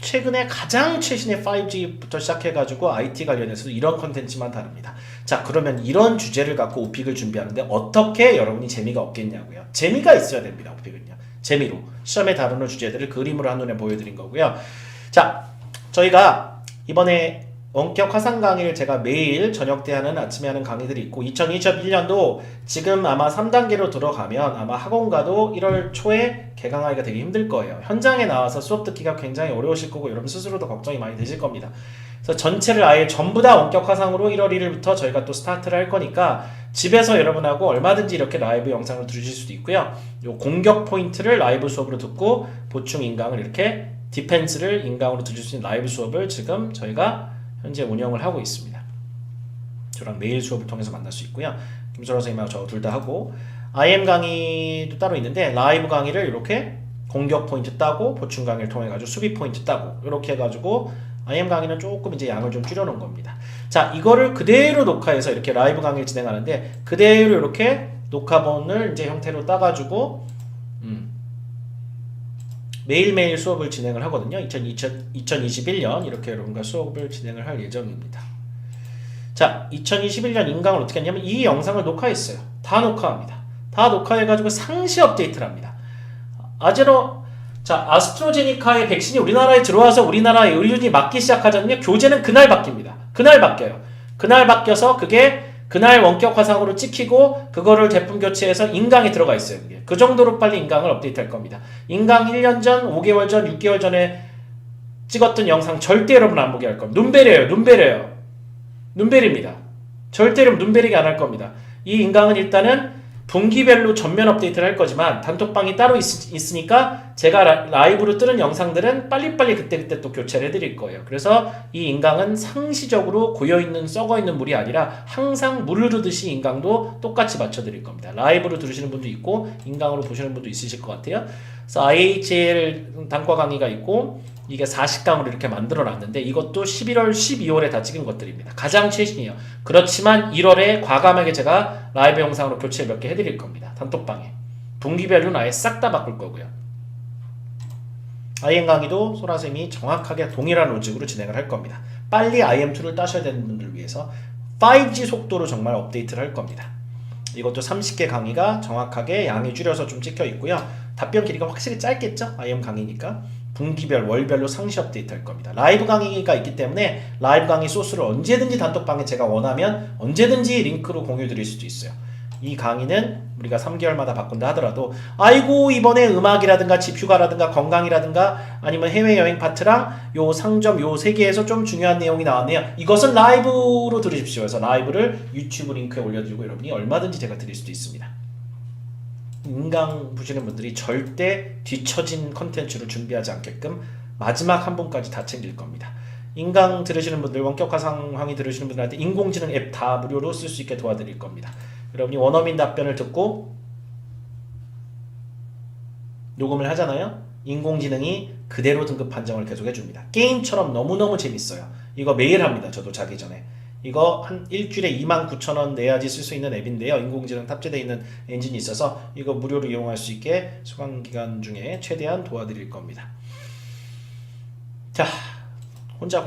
최근에 가장 최신의 5G부터 시작해가지고 IT 관련해서 이런 컨텐츠만 다룹니다. 자, 그러면 이런 주제를 갖고 오픽을 준비하는데 어떻게 여러분이 재미가 없겠냐고요. 재미가 있어야 됩니다. 오픽은요. 재미로 시험에 다루는 주제들을 그림으로 한눈에 보여드린 거고요. 자, 저희가 이번에 원격 화상 강의를 제가 매일 저녁 때 하는 아침에 하는 강의들이 있고 2021년도 지금 아마 3단계로 들어가면 아마 학원가도 1월 초에 개강하기가 되게 힘들 거예요. 현장에 나와서 수업 듣기가 굉장히 어려우실 거고 여러분 스스로도 걱정이 많이 되실 겁니다. 그래서 전체를 아예 전부 다 원격 화상으로 1월 1일부터 저희가 또 스타트를 할 거니까 집에서 여러분하고 얼마든지 이렇게 라이브 영상을 들으실 수도 있고요. 요 공격 포인트를 라이브 수업으로 듣고 보충 인강을 이렇게 디펜스를 인강으로 들을 수 있는 라이브 수업을 지금 저희가 현재 운영을 하고 있습니다. 저랑 매일 수업을 통해서 만날 수 있고요. 김소라 선생님하고 저 둘 다 하고 IM 강의도 따로 있는데 라이브 강의를 이렇게 공격 포인트 따고 보충 강의를 통해 가지고 수비 포인트 따고 이렇게 해가지고 IM 강의는 조금 이제 양을 좀 줄여놓은 겁니다. 자, 이거를 그대로 녹화해서 이렇게 라이브 강의를 진행하는데 그대로 이렇게 녹화본을 이제 형태로 따가지고 매일매일 수업을 진행을 하거든요. 2021년 이렇게 여러분과 수업을 진행을 할 예정입니다. 자, 2021년 인강을 어떻게 하냐면 이 영상을 녹화했어요. 다 녹화합니다. 다 녹화해가지고 상시 업데이트를 합니다. 아스트로제니카의 백신이 우리나라에 들어와서 우리나라의 의료진이 맞기 시작하잖아요. 교재는 그날 바뀝니다. 그날 바뀌어요. 그날 바뀌어서 그게 그날 원격 화상으로 찍히고 그거를 제품 교체해서 인강에 들어가 있어요. 그게. 그 정도로 빨리 인강을 업데이트할 겁니다. 인강 1년 전, 5개월 전, 6개월 전에 찍었던 영상 절대 여러분 안 보게 할 겁니다. 눈베려요. 절대 여러분 눈베리게 안 할 겁니다. 이 인강은 일단은 분기별로 전면 업데이트를 할 거지만 단톡방이 따로 있으니까 제가 라이브로 뜨는 영상들은 빨리빨리 그때그때 또 교체를 해드릴 거예요. 그래서 이 인강은 상시적으로 고여있는 썩어있는 물이 아니라 항상 물을 두듯이 인강도 똑같이 맞춰드릴 겁니다. 라이브로 들으시는 분도 있고 인강으로 보시는 분도 있으실 것 같아요. 그래서 IHL 단과 강의가 있고 이게 40강으로 이렇게 만들어 놨는데 이것도 11월, 12월에 다 찍은 것들입니다. 가장 최신이에요. 그렇지만 1월에 과감하게 제가 라이브 영상으로 교체 몇 개 해드릴 겁니다. 단톡방에. 분기별로는 아예 싹 다 바꿀 거고요. IM 강의도 소라쌤이 정확하게 동일한 로직으로 진행을 할 겁니다. 빨리 IM2를 따셔야 되는 분들을 위해서 5G 속도로 정말 업데이트를 할 겁니다. 이것도 30개 강의가 정확하게 양이 줄여서 좀 찍혀 있고요. 답변 길이가 확실히 짧겠죠? IM 강의니까. 분기별, 월별로 상시 업데이트 할 겁니다. 라이브 강의가 있기 때문에 라이브 강의 소스를 언제든지 단톡방에 제가 원하면 언제든지 링크로 공유 드릴 수도 있어요. 이 강의는 우리가 3개월마다 바꾼다 하더라도 아이고 이번에 음악이라든가 집휴가라든가 건강이라든가 아니면 해외여행 파트랑 요 상점 요 3개에서 좀 중요한 내용이 나왔네요. 이것은 라이브로 들으십시오. 그래서 라이브를 유튜브 링크에 올려드리고 여러분이 얼마든지 제가 드릴 수도 있습니다. 인강 보시는 분들이 절대 뒤처진 컨텐츠를 준비하지 않게끔 마지막 한 분까지 다 챙길 겁니다. 인강 들으시는 분들, 원격 화상 강의 들으시는 분들한테 인공지능 앱 다 무료로 쓸 수 있게 도와드릴 겁니다. 여러분이 원어민 답변을 듣고 녹음을 하잖아요. 인공지능이 그대로 등급 판정을 계속 해줍니다. 게임처럼 너무너무 재밌어요. 이거 매일 합니다. 저도 자기 전에. 이거 한 일주일에 29,000원 내야지 쓸 수 있는 앱인데요. 인공지능 탑재되어 있는 엔진이 있어서 이거 무료로 이용할 수 있게 수강기간 중에 최대한 도와드릴 겁니다. 자, 혼자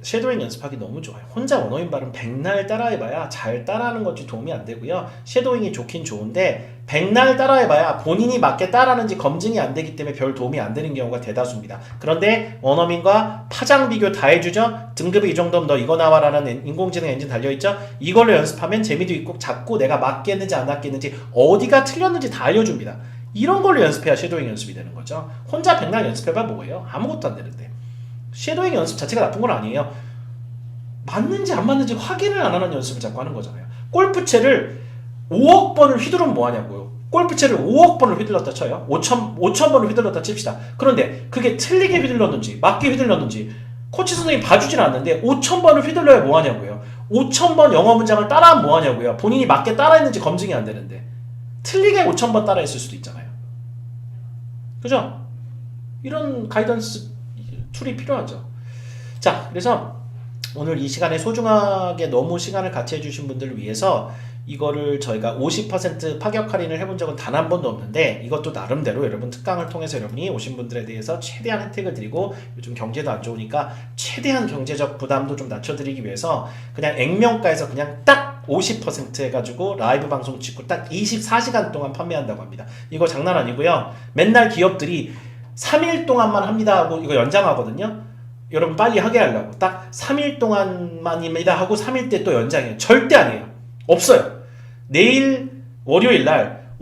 섀도잉 연습하기 너무 좋아요. 혼자 원어민 발음 백날 따라해봐야 잘 따라하는 것이 도움이 안 되고요. 섀도잉이 좋긴 좋은데 백날 따라해봐야 본인이 맞게 따라하는지 검증이 안 되기 때문에 별 도움이 안 되는 경우가 대다수입니다. 그런데 원어민과 파장 비교 다 해주죠. 등급이 이 정도면 너 이거 나와라는 인공지능 엔진 달려있죠. 이걸로 연습하면 재미도 있고 자꾸 내가 맞겠는지 안 맞겠는지 어디가 틀렸는지 다 알려줍니다. 이런 걸로 연습해야 섀도잉 연습이 되는 거죠. 혼자 백날 연습해봐 뭐예요? 아무것도 안 되는데. 섀도잉 연습 자체가 나쁜 건 아니에요. 맞는지 안 맞는지 확인을 안 하는 연습을 자꾸 하는 거잖아요. 골프채를 5억 번을 휘두르면 뭐하냐고요. 골프채를 5억 번을 휘둘렀다 쳐요. 5천 번을 휘둘렀다 칩시다. 그런데 그게 틀리게 휘둘렀는지 맞게 휘둘렀는지 코치 선생님이 봐주질 않는데 5천 번을 휘둘러야 뭐하냐고요. 5천 번 영어 문장을 따라하면 뭐하냐고요. 본인이 맞게 따라했는지 검증이 안 되는데 틀리게 5천 번 따라했을 수도 있잖아요. 그죠? 이런 가이던스 툴이 필요하죠. 자, 그래서 오늘 이 시간에 소중하게 너무 시간을 같이 해주신 분들을 위해서 이거를 저희가 50% 파격 할인을 해본 적은 단 한 번도 없는데 이것도 나름대로 여러분 특강을 통해서 여러분이 오신 분들에 대해서 최대한 혜택을 드리고 요즘 경제도 안 좋으니까 최대한 경제적 부담도 좀 낮춰드리기 위해서 그냥 액면가에서 그냥 딱 50% 해가지고 라이브 방송 찍고 딱 24시간 동안 판매한다고 합니다. 이거 장난 아니고요. 맨날 기업들이 3일 동안만 합니다 하고 이거 연장하거든요. 여러분 빨리 하게 하려고 딱 3일 동안만입니다 하고 3일 때 또 연장해요. 절대 아니에요. 없어요. 내일 월요일날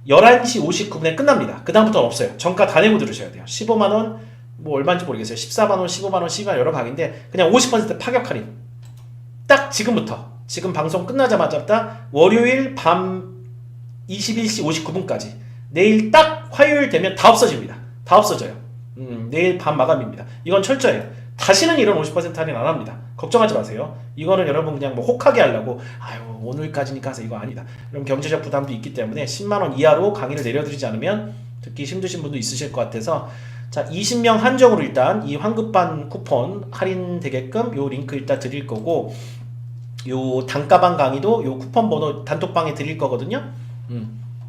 11시 59분에 끝납니다. 그 다음부터는 없어요. 정가 다 내고 들으셔야 돼요. 15만원 뭐 얼마인지 모르겠어요. 14만원 15만원 12만원 여러 가격인데 그냥 50% 파격 할인 딱 지금부터 지금 방송 끝나자마자 딱 월요일 밤 21시 59분까지 내일 딱 화요일 되면 다 없어집니다. 다 없어져요. 내일 밤 마감입니다. 이건 철저해요. 다시는 이런 50% 할인 안 합니다. 걱정하지 마세요. 이거는 여러분 그냥 뭐 혹하게 하려고 아유 오늘까지니까 해서 이거 아니다. 그럼 경제적 부담도 있기 때문에 10만원 이하로 강의를 내려드리지 않으면 듣기 힘드신 분도 있으실 것 같아서 자 20명 한정으로 일단 이 환급반 쿠폰 할인되게끔 요 링크 일단 드릴 거고 요 단가방 강의도 요 쿠폰 번호 단톡방에 드릴 거거든요.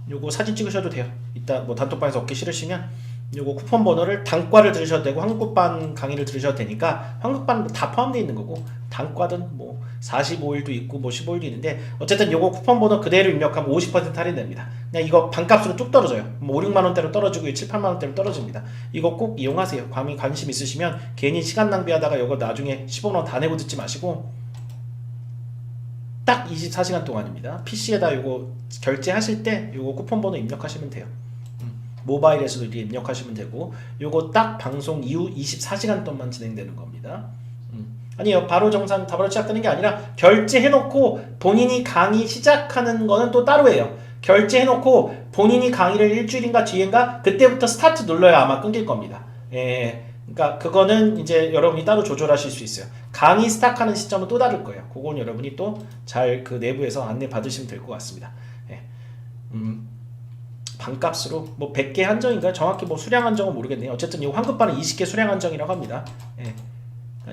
요거 사진 찍으셔도 돼요. 이따 뭐 단톡방에서 얻기 싫으시면 요거 쿠폰 번호를 단과를 들으셔도 되고 환급반 강의를 들으셔도 되니까 환급반 다 포함되어 있는 거고 단과든 뭐 45일도 있고 뭐 15일도 있는데 어쨌든 요거 쿠폰 번호 그대로 입력하면 50% 할인됩니다. 그냥 이거 반값으로 뚝 떨어져요. 뭐 5, 6만원대로 떨어지고 7, 8만원대로 떨어집니다. 이거 꼭 이용하세요. 관심 있으시면 괜히 시간 낭비하다가 요거 나중에 15만원 다 내고 듣지 마시고 딱 24시간 동안입니다. PC에다 요거 결제하실 때 요거 쿠폰 번호 입력하시면 돼요. 모바일에서도 이렇게 입력하시면 되고 요거 딱 방송 이후 24시간 동안 진행되는 겁니다. 아니요 바로 정산 바로 시작되는 게 아니라 결제해놓고 본인이 강의 시작하는 거는 또 따로 해요. 결제해놓고 본인이 강의를 일주일인가 뒤인가 그때부터 스타트 눌러야 아마 끊길 겁니다. 예, 그러니까 그거는 이제 여러분이 따로 조절하실 수 있어요. 강의 스타트하는 시점은 또 다를 거예요. 그건 여러분이 또 잘 그 내부에서 안내 받으시면 될 것 같습니다. 예. 반값으로 뭐 100개 한정인가요? 정확히 뭐 수량 한정은 모르겠네요. 어쨌든 이 환급반은 20개 수량 한정이라고 합니다. 예.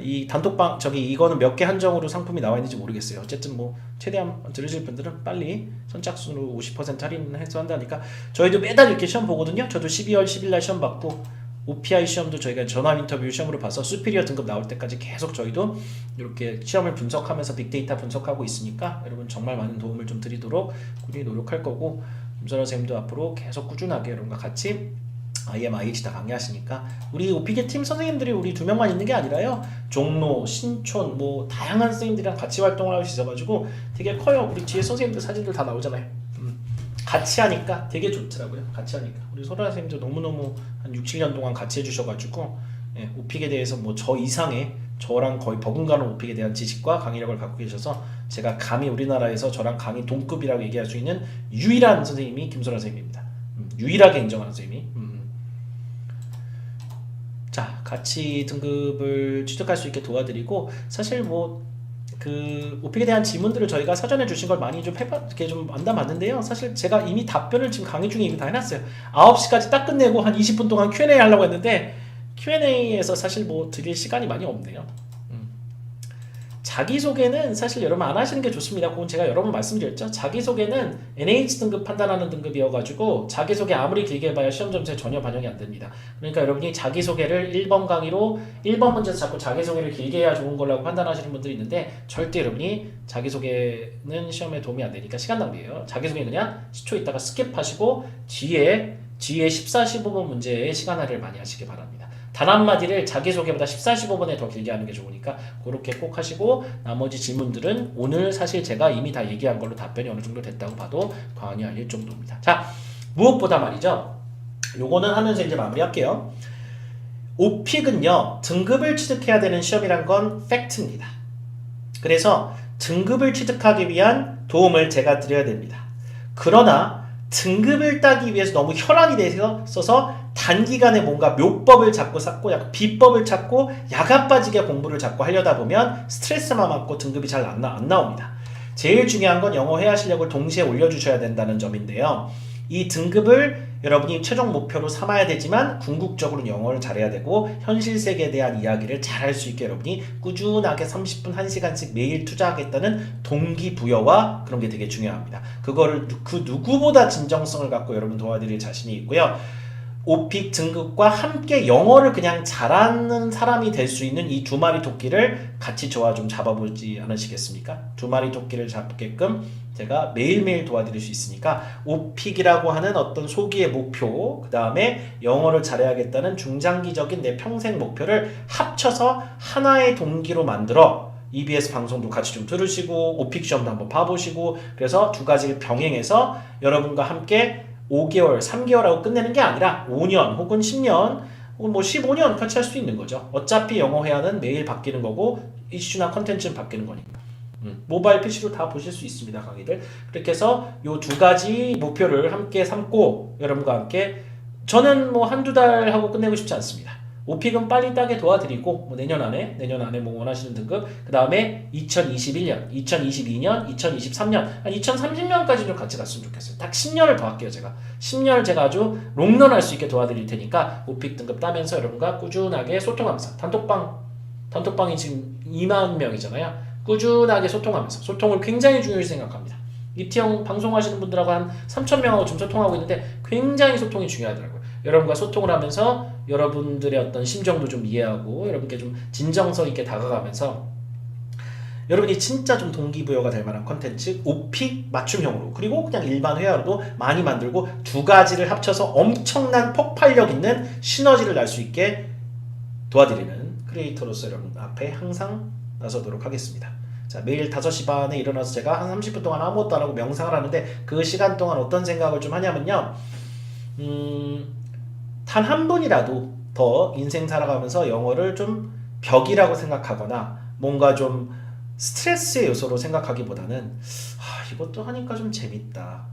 이 단톡방 이거는 몇 개 한정으로 상품이 나와 있는지 모르겠어요. 어쨌든 뭐 최대한 들으실 분들은 빨리 선착순으로 50% 할인해서 한다니까 저희도 매달 이렇게 시험 보거든요. 저도 12월 10일 날 시험 받고 OPI 시험도 저희가 전화 인터뷰 시험으로 봐서 수피리어 등급 나올 때까지 계속 저희도 이렇게 시험을 분석하면서 빅데이터 분석하고 있으니까 여러분 정말 많은 도움을 좀 드리도록 꾸준히 노력할 거고 김선호 선생님도 앞으로 계속 꾸준하게 여러분과 같이 IM, IH 다 강의하시니까 우리 오피게 팀 선생님들이 우리 2명만 있는 게 아니라요. 종로, 신촌 뭐 다양한 선생님들이랑 같이 활동을 할 수 있어가지고 되게 커요. 우리 뒤에 선생님들 사진들 다 나오잖아요. 같이 하니까 되게 좋더라고요. 같이 하니까 우리 소라 선생님도 너무너무 한 6, 7년 동안 같이 해주셔가지고 예, 오픽에 대해서 뭐 저 이상의 저랑 거의 버금가는 오픽에 대한 지식과 강의력을 갖고 계셔서 제가 감히 우리나라에서 저랑 강의 동급이라고 얘기할 수 있는 유일한 선생님이 김소라 선생님입니다. 유일하게 인정하는 선생님이. 자, 같이 등급을 취득할 수 있게 도와드리고 사실 뭐 그 오픽에 대한 질문들을 저희가 사전에 주신 걸 많이 좀 이렇게 좀 만나봤는데요. 사실 제가 이미 답변을 지금 강의 중에 이미 다 해놨어요. 9시까지 딱 끝내고 한 20분 동안 Q&A 하려고 했는데 Q&A에서 사실 뭐 드릴 시간이 많이 없네요. 자기소개는 사실 여러분 안 하시는 게 좋습니다. 그건 제가 여러 번 말씀드렸죠. 자기소개는 NH 등급 판단하는 등급이어가지고 자기소개 아무리 길게 해봐야 시험 점수에 전혀 반영이 안 됩니다. 그러니까 여러분이 자기소개를 1번 강의로 1번 문제에서 자꾸 자기소개를 길게 해야 좋은 거라고 판단하시는 분들이 있는데 절대 여러분이 자기소개는 시험에 도움이 안 되니까 시간 낭비예요. 자기소개는 그냥 10초 있다가 스킵하시고 뒤에 14, 15번 문제에 시간 할애를 많이 하시기 바랍니다. 단 한마디를 자기소개보다 14, 15번에 더 길게 하는 게 좋으니까 그렇게 꼭 하시고 나머지 질문들은 오늘 사실 제가 이미 다 얘기한 걸로 답변이 어느 정도 됐다고 봐도 과언이 아닐 정도입니다. 자, 무엇보다 말이죠. 요거는 하면서 이제 마무리할게요. 오픽은요, 등급을 취득해야 되는 시험이란 건 팩트입니다. 그래서 등급을 취득하기 위한 도움을 제가 드려야 됩니다. 그러나 등급을 따기 위해서 너무 혈안이 돼서 써서 단기간에 뭔가 묘법을 자꾸 찾고 약간 비법을 찾고 야가 빠지게 공부를 자꾸 하려다 보면 스트레스만 받고 등급이 잘 안 나옵니다. 제일 중요한 건 영어 회화 실력을 동시에 올려주셔야 된다는 점인데요. 이 등급을 여러분이 최종 목표로 삼아야 되지만 궁극적으로는 영어를 잘해야 되고 현실 세계에 대한 이야기를 잘할 수 있게 여러분이 꾸준하게 30분 1시간씩 매일 투자하겠다는 동기부여와 그런 게 되게 중요합니다. 그거를 그 누구보다 진정성을 갖고 여러분 도와드릴 자신이 있고요. 오픽 등급과 함께 영어를 그냥 잘하는 사람이 될 수 있는 이 두 마리 토끼를 같이 저와 좀 잡아보지 않으시겠습니까? 두 마리 토끼를 잡게끔 제가 매일매일 도와드릴 수 있으니까 오픽이라고 하는 어떤 소기의 목표, 그 다음에 영어를 잘해야겠다는 중장기적인 내 평생 목표를 합쳐서 하나의 동기로 만들어 EBS 방송도 같이 좀 들으시고 오픽 시험도 한번 봐보시고 그래서 두 가지를 병행해서 여러분과 함께 5개월, 3개월하고 끝내는 게 아니라 5년 혹은 10년 혹은 뭐 15년 같이 할 수 있는 거죠. 어차피 영어 회화는 매일 바뀌는 거고 이슈나 컨텐츠는 바뀌는 거니까. 모바일 PC로 다 보실 수 있습니다. 강의를. 그렇게 해서 요 두 가지 목표를 함께 삼고 여러분과 함께 저는 뭐 한두 달 하고 끝내고 싶지 않습니다. 오픽은 빨리 따게 도와드리고 뭐 내년 안에 뭐 원하시는 등급 그 다음에 2021년, 2022년, 2023년 한 2030년까지 좀 같이 갔으면 좋겠어요. 딱 10년을 더 할게요. 제가 10년을 제가 아주 롱런할 수 있게 도와드릴 테니까 오픽 등급 따면서 여러분과 꾸준하게 소통하면서 단톡방이 지금 2만 명이잖아요. 꾸준하게 소통하면서 소통을 굉장히 중요히 생각합니다. 이티형 방송하시는 분들하고 한 3,000명하고 지금 소통하고 있는데 굉장히 소통이 중요하더라고요. 여러분과 소통을 하면서 여러분들의 어떤 심정도 좀 이해하고 여러분께 좀 진정성 있게 다가가면서 여러분이 진짜 좀 동기부여가 될 만한 컨텐츠 오픽 맞춤형으로 그리고 그냥 일반 회화로도 많이 만들고 두 가지를 합쳐서 엄청난 폭발력 있는 시너지를 날 수 있게 도와드리는 크리에이터로서 여러분 앞에 항상 나서도록 하겠습니다. 자, 매일 5시 반에 일어나서 제가 한 30분 동안 아무것도 안 하고 명상을 하는데 그 시간 동안 어떤 생각을 좀 하냐면요. 단 한 분이라도 더 인생 살아가면서 영어를 좀 벽이라고 생각하거나 뭔가 좀 스트레스의 요소로 생각하기보다는 이것도 하니까 좀 재밌다.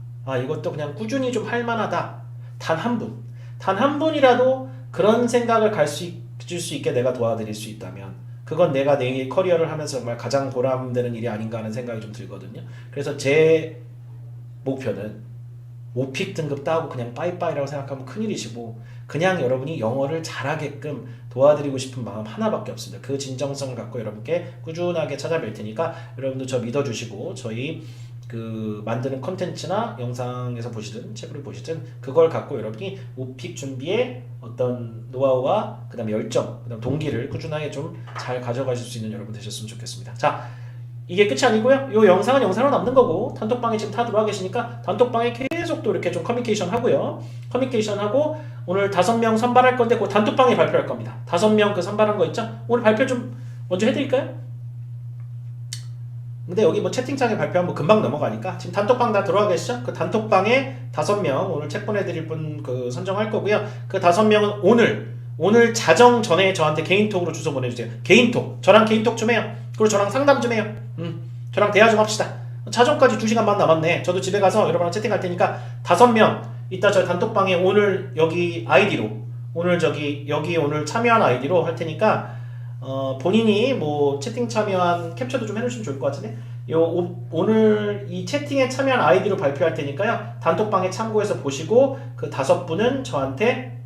이것도 그냥 꾸준히 좀 할만하다. 단 한 분이라도 그런 생각을 줄 수 있게 내가 도와드릴 수 있다면 그건 내가 내일 커리어를 하면서 정말 가장 보람되는 일이 아닌가 하는 생각이 좀 들거든요. 그래서 제 목표는 오픽 등급 따고 그냥 빠이빠이라고 생각하면 큰일이시고 그냥 여러분이 영어를 잘하게끔 도와드리고 싶은 마음 하나밖에 없습니다. 그 진정성을 갖고 여러분께 꾸준하게 찾아뵐 테니까 여러분도 저 믿어주시고 저희 그 만드는 컨텐츠나 영상에서 보시든 책으로 보시든 그걸 갖고 여러분이 오픽 준비에 어떤 노하우와 그 다음에 열정, 그 다음 동기를 꾸준하게 좀 잘 가져가실 수 있는 여러분 되셨으면 좋겠습니다. 자, 이게 끝이 아니고요. 이 영상은 영상으로 남는 거고 단톡방에 지금 다 들어와 계시니까 단톡방에 계속 또 이렇게 좀 커뮤니케이션 하고요. 커뮤니케이션 하고 오늘 5명 선발할 건데 그 단톡방에 발표할 겁니다. 5명 그 선발한 거 있죠? 오늘 발표 좀 먼저 해드릴까요? 근데 여기 뭐 채팅창에 발표하면 금방 넘어가니까 지금 단톡방 다 들어와 계시죠? 그 단톡방에 5명 오늘 책 보내드릴 분 그 선정할 거고요. 그 5명은 오늘 자정 전에 저한테 개인톡으로 주소 보내주세요. 개인톡. 저랑 개인톡 좀 해요. 그리고 저랑 상담 좀 해요. 저랑 대화 좀 합시다. 자정까지 2시간 반 남았네. 저도 집에 가서 여러분랑 채팅할 테니까 5명 이따 저 단톡방에 오늘 여기 아이디로 오늘 여기 오늘 참여한 아이디로 할 테니까 본인이 뭐 채팅 참여한 캡처도 좀 해주시면 좋을 것 같은데 오늘 이 채팅에 참여한 아이디로 발표할 테니까요. 단톡방에 참고해서 보시고 그 5분은 저한테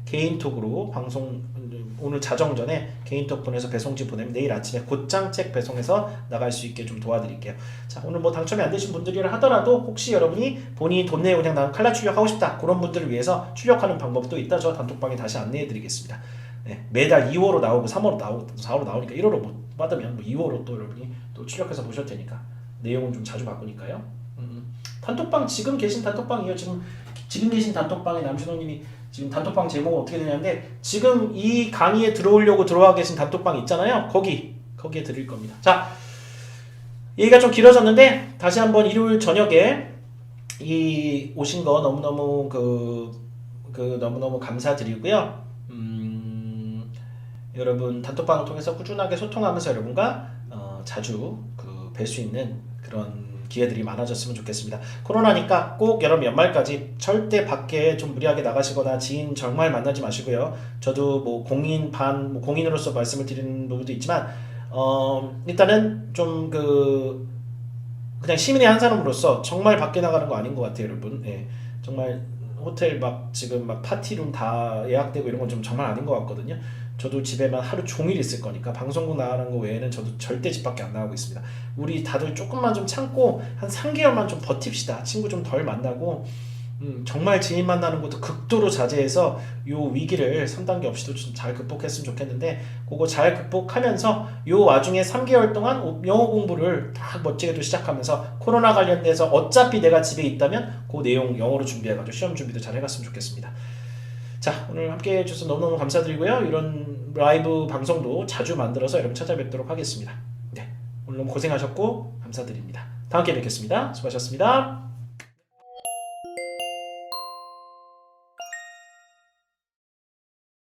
개인톡으로 방송 오늘 자정 전에 개인톡 보내서 배송지 보내면 내일 아침에 곧장 책 배송해서 나갈 수 있게 좀 도와드릴게요. 자, 오늘 뭐 당첨이 안 되신 분들이라 하더라도 혹시 여러분이 본인이 돈 내고 그냥 나는 칼라 출력하고 싶다 그런 분들을 위해서 출력하는 방법도 있다 저 단톡방에 다시 안내해 드리겠습니다. 네, 매달 2호로 나오고 3호로 나오고 4호로 나오니까 1호로 못 받으면 뭐 2호로 또 여러분이 또 출력해서 보셔도 되니까 내용은 좀 자주 바꾸니까요. 단톡방 지금 계신 단톡방이에요. 지금 계신 단톡방에 남신호님이 지금 단톡방 제목은 어떻게 되냐는데 지금 이 강의에 들어오려고 들어와 계신 단톡방 있잖아요. 거기에 드릴 겁니다. 자, 얘기가 좀 길어졌는데 다시 한번 일요일 저녁에 이 오신 거 너무너무 그 너무너무 감사드리고요. 여러분 단톡방을 통해서 꾸준하게 소통하면서 여러분과 자주 뵐 수 있는 그런 기회들이 많아졌으면 좋겠습니다. 코로나니까 꼭 여러분 연말까지 절대 밖에 좀 무리하게 나가시거나 지인 정말 만나지 마시고요. 저도 뭐 공인으로서 말씀을 드리는 부분도 있지만 일단은 좀 그냥 시민의 한 사람으로서 정말 밖에 나가는 거 아닌 것 같아요, 여러분. 예, 정말 호텔 지금 파티룸 다 예약되고 이런 건 좀 정말 아닌 것 같거든요. 저도 집에만 하루 종일 있을 거니까 방송국 나가는 거 외에는 저도 절대 집 밖에 안 나가고 있습니다. 우리 다들 조금만 좀 참고 한 3개월만 좀 버팁시다. 친구 좀 덜 만나고 정말 지인 만나는 것도 극도로 자제해서 요 위기를 3단계 없이도 좀 잘 극복했으면 좋겠는데 그거 잘 극복하면서 요 와중에 3개월 동안 영어 공부를 딱 멋지게도 시작하면서 코로나 관련돼서 어차피 내가 집에 있다면 그 내용 영어로 준비해가지고 시험 준비도 잘 해갔으면 좋겠습니다. 자, 오늘 함께 해주셔서 너무너무 감사드리고요. 이런 라이브 방송도 자주 만들어서 여러분 찾아뵙도록 하겠습니다. 네, 오늘 너무 고생하셨고 감사드립니다. 다음 기회에 뵙겠습니다. 수고하셨습니다.